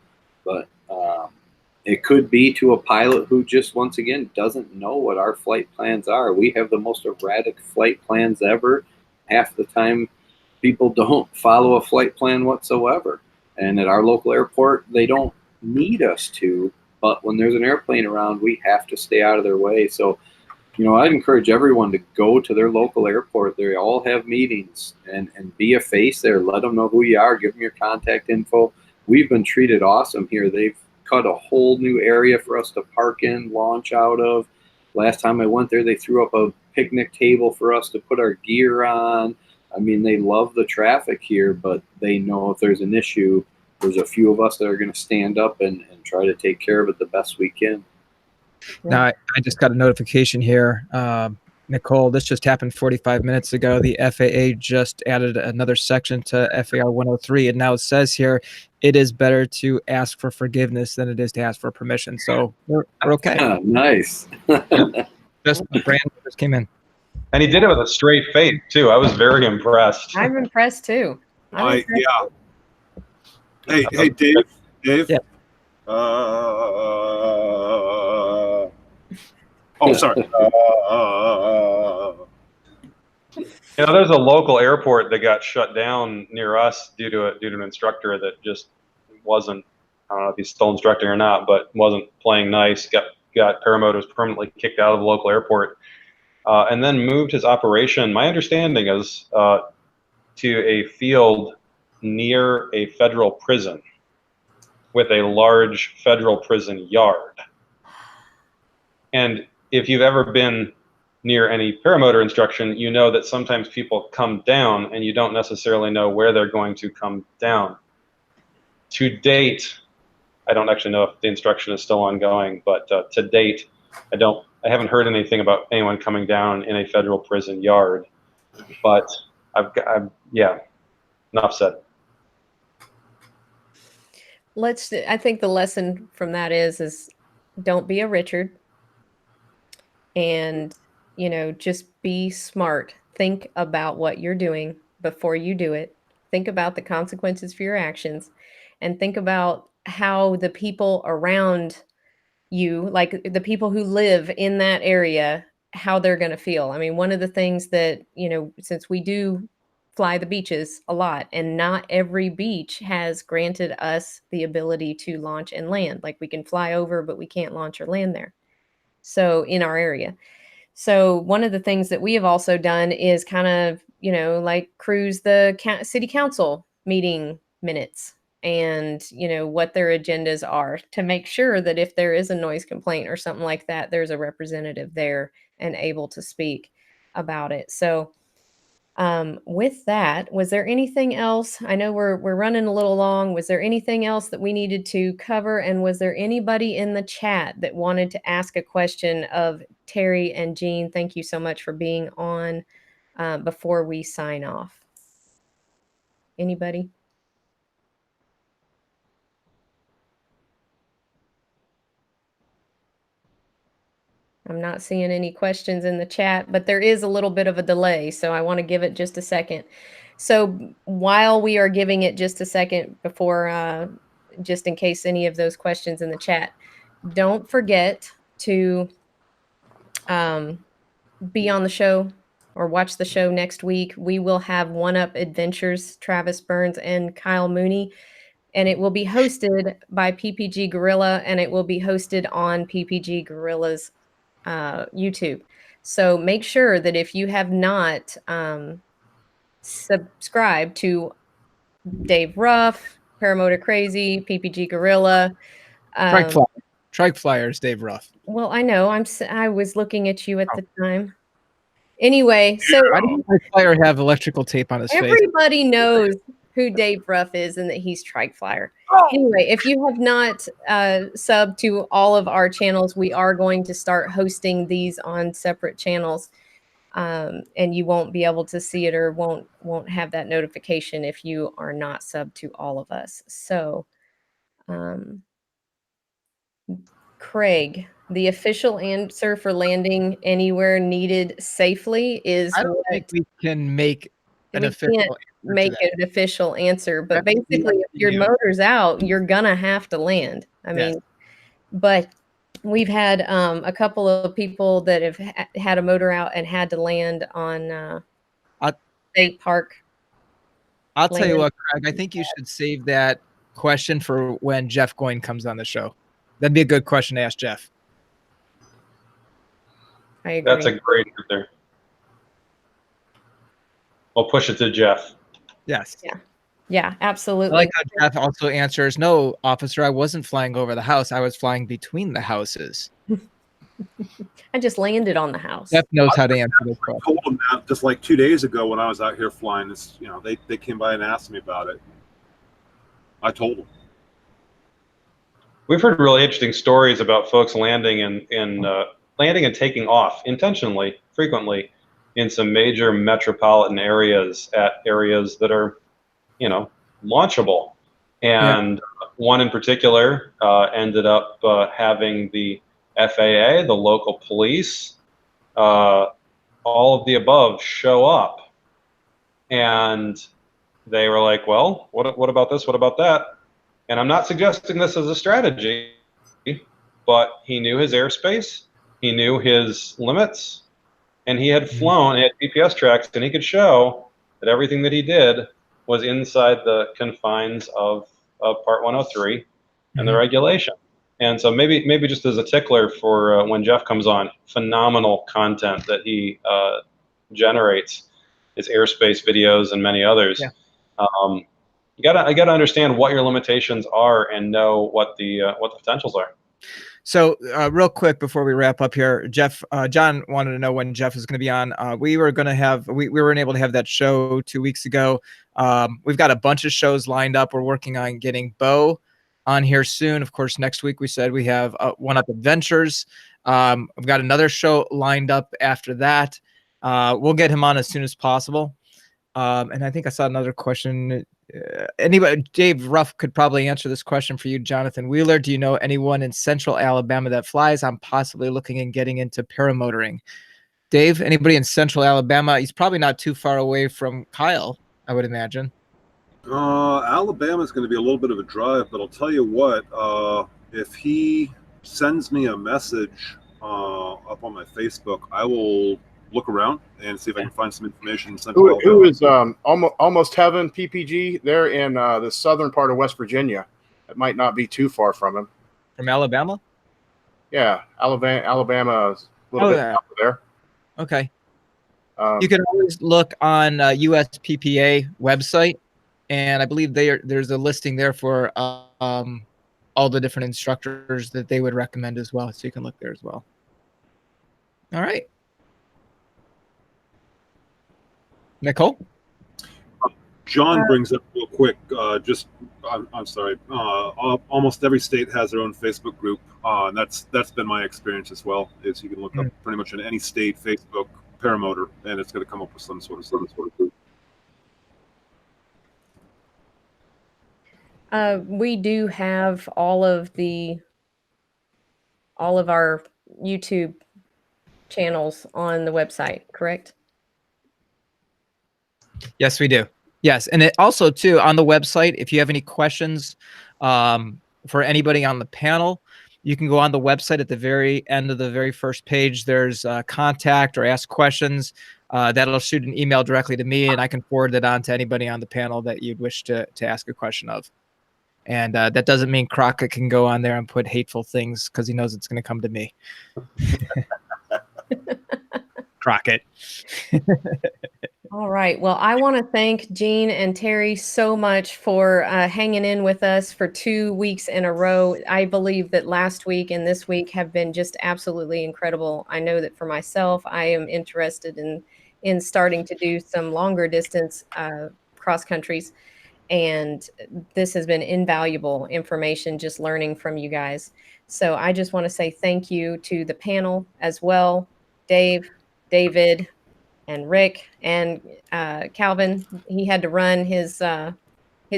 Speaker 6: But it could be to a pilot who just, once again, doesn't know what our flight plans are. We have the most erratic flight plans ever. Half the time, people don't follow a flight plan whatsoever. And at our local airport, they don't need us to. But when there's an airplane around, we have to stay out of their way. So, I'd encourage everyone to go to their local airport. They all have meetings, and be a face there. Let them know who you are. Give them your contact info. We've been treated awesome here. They've cut a whole new area for us to park in, launch out of. Last time I went there, they threw up a picnic table for us to put our gear on. I mean, they love the traffic here, but they know if there's an issue, there's a few of us that are going to stand up and try to take care of it the best we can.
Speaker 4: Now, I just got a notification here. Nicole, this just happened 45 minutes ago. The FAA just added another section to FAR 103, and now it says here, it is better to ask for forgiveness than it is to ask for permission. So we're okay.
Speaker 6: Yeah, nice.
Speaker 4: Just brand just came in.
Speaker 7: And he did it with a straight face, too. I was very impressed.
Speaker 1: I'm impressed, too.
Speaker 3: Yeah. Hey, Dave.
Speaker 4: Yeah.
Speaker 3: Oh, sorry.
Speaker 7: There's a local airport that got shut down near us due to an instructor that just wasn't I don't know if he's still instructing or not, but wasn't playing nice. Got paramotors permanently kicked out of the local airport, and then moved his operation. My understanding is to a field near a federal prison with a large federal prison yard. And if you've ever been near any paramotor instruction, you know that sometimes people come down and you don't necessarily know where they're going to come down. To date, I don't actually know if the instruction is still ongoing, but to date, I haven't heard anything about anyone coming down in a federal prison yard. But yeah, enough said.
Speaker 1: I think the lesson from that is don't be a Richard, and, you know, just be smart. Think about what you're doing before you do it. Think about the consequences for your actions, and think about how the people around you, like the people who live in that area, how they're going to feel. I mean, one of the things that, you know, since we do fly the beaches a lot, and not every beach has granted us the ability to launch and land. Like, we can fly over, but we can't launch or land there. So in our area. So one of the things that we have also done is kind of, you know, like cruise the city council meeting minutes, and, you know, what their agendas are, to make sure that if there is a noise complaint or something like that, there's a representative there and able to speak about it. So with that, was there anything else? I know we're running a little long. Was there anything else that we needed to cover? And was there anybody in the chat that wanted to ask a question of Terry and Gene? Thank you so much for being on before we sign off. Anybody? I'm not seeing any questions in the chat, but there is a little bit of a delay, so I want to give it just a second. So while we are giving it just a second before, just in case any of those questions in the chat, don't forget to be on the show or watch the show next week. We will have One Up Adventures, Travis Burns and Kyle Mooney, and it will be hosted by PPG Gorilla, and it will be hosted on PPG Gorilla's YouTube. So make sure that if you have not subscribed to Dave Ruff, Paramotor Crazy, PPG Gorilla,
Speaker 4: Trike Flyers, Dave Ruff.
Speaker 1: Well, I know I was looking at you at the time. Anyway, so
Speaker 4: Why does Trike Flyer have electrical tape on his face?
Speaker 1: Everybody knows who Dave Ruff is and that he's Trike Flyer. Anyway, if you have not subbed to all of our channels, we are going to start hosting these on separate channels, and you won't be able to see it or won't have that notification if you are not subbed to all of us. So, Craig, the official answer for landing anywhere needed safely is
Speaker 4: I don't think we can make an official
Speaker 1: make an official answer, but basically if your motor's out, you're gonna have to land. I mean, but we've had a couple of people that have had a motor out and had to land on state park.
Speaker 4: I'll tell you what, Craig, I think you should save that question for when Jeff Goyne comes on the show. That'd be a good question to ask Jeff.
Speaker 1: I agree.
Speaker 7: That's a great answer. We'll push it to Jeff.
Speaker 4: Yes.
Speaker 1: Yeah, absolutely.
Speaker 4: I like how Jeff also answers, no, officer, I wasn't flying over the house. I was flying between the houses.
Speaker 1: I just landed on the house.
Speaker 4: Jeff knows how to answer this
Speaker 3: I
Speaker 4: question.
Speaker 3: told them that just like 2 days ago when I was out here flying. This, you know, they came by and asked me about it. I told them.
Speaker 7: We've heard really interesting stories about folks landing and taking off intentionally, frequently, in some major metropolitan areas at areas that are, you know, launchable. And one in particular ended up having the FAA, the local police, all of the above show up. And they were like, well, what about this? What about that? And I'm not suggesting this as a strategy, but he knew his airspace, he knew his limits, and he had flown, he had GPS tracks, and he could show that everything that he did was inside the confines of Part 103, and the regulation. And so maybe just as a tickler for when Jeff comes on, phenomenal content that he generates, his Airspace videos and many others.
Speaker 4: Yeah.
Speaker 7: You gotta understand what your limitations are and know what the potentials are.
Speaker 4: So real quick before we wrap up here, Jeff, John wanted to know when Jeff is going to be on. We weren't able to have that show 2 weeks ago. We've got a bunch of shows lined up. We're working on getting Bo on here soon. Of course, next week we said we have One Up Adventures. We've got another show lined up after that. We'll get him on as soon as possible. And I think I saw another question. Anybody, Dave Ruff could probably answer this question for you, Jonathan Wheeler. Do you know anyone in Central Alabama that flies? I'm possibly looking and getting into paramotoring. Dave, anybody in Central Alabama? He's probably not too far away from Kyle, I would imagine.
Speaker 3: Alabama is going to be a little bit of a drive, but I'll tell you what, if he sends me a message up on my Facebook, I will look around and see if I can find some information in Central Alabama.
Speaker 2: Who is Almost Heaven PPG? They're in the southern part of West Virginia. It might not be too far from him.
Speaker 4: From Alabama?
Speaker 2: Yeah, Alabama is a little bit out there.
Speaker 4: Okay. You can always look on USPPA website, and I believe there's a listing there for all the different instructors that they would recommend as well. So you can look there as well. All right. Nicole?
Speaker 3: John brings up real quick, I'm sorry, almost every state has their own Facebook group. And that's been my experience as well, is you can look up pretty much in any state Facebook paramotor, and it's going to come up with some sort of group.
Speaker 1: We do have all of our YouTube channels on the website, correct?
Speaker 4: Yes, we do. Yes. And it also, too, on the website, if you have any questions for anybody on the panel, you can go on the website at the very end of the very first page. There's contact or ask questions. That'll shoot an email directly to me, and I can forward it on to anybody on the panel that you'd wish to ask a question of. And that doesn't mean Crockett can go on there and put hateful things because he knows it's going to come to me. Crockett.
Speaker 1: All right. Well, I want to thank Gene and Terry so much for hanging in with us for 2 weeks in a row. I believe that last week and this week have been just absolutely incredible. I know that for myself, I am interested in starting to do some longer distance cross countries. And this has been invaluable information, just learning from you guys. So I just want to say thank you to the panel as well, Dave, David, and Rick, and Calvin. He had to run. His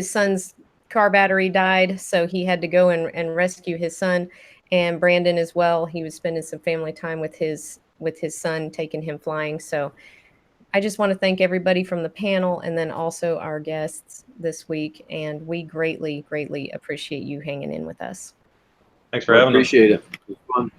Speaker 1: son's car battery died, so he had to go and rescue his son. And Brandon as well. He was spending some family time with his son, taking him flying. So I just want to thank everybody from the panel and then also our guests this week. And we greatly, greatly appreciate you hanging in with us.
Speaker 7: Thanks for having us.
Speaker 6: Appreciate it. It was fun.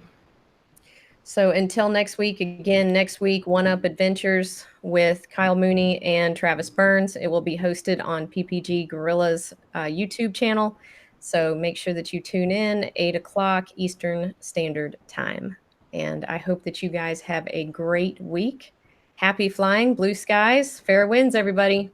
Speaker 1: So until next week, again, next week, One Up Adventures with Kyle Mooney and Travis Burns. It will be hosted on PPG Gorilla's YouTube channel. So make sure that you tune in 8 o'clock Eastern Standard Time. And I hope that you guys have a great week. Happy flying, blue skies, fair winds, everybody.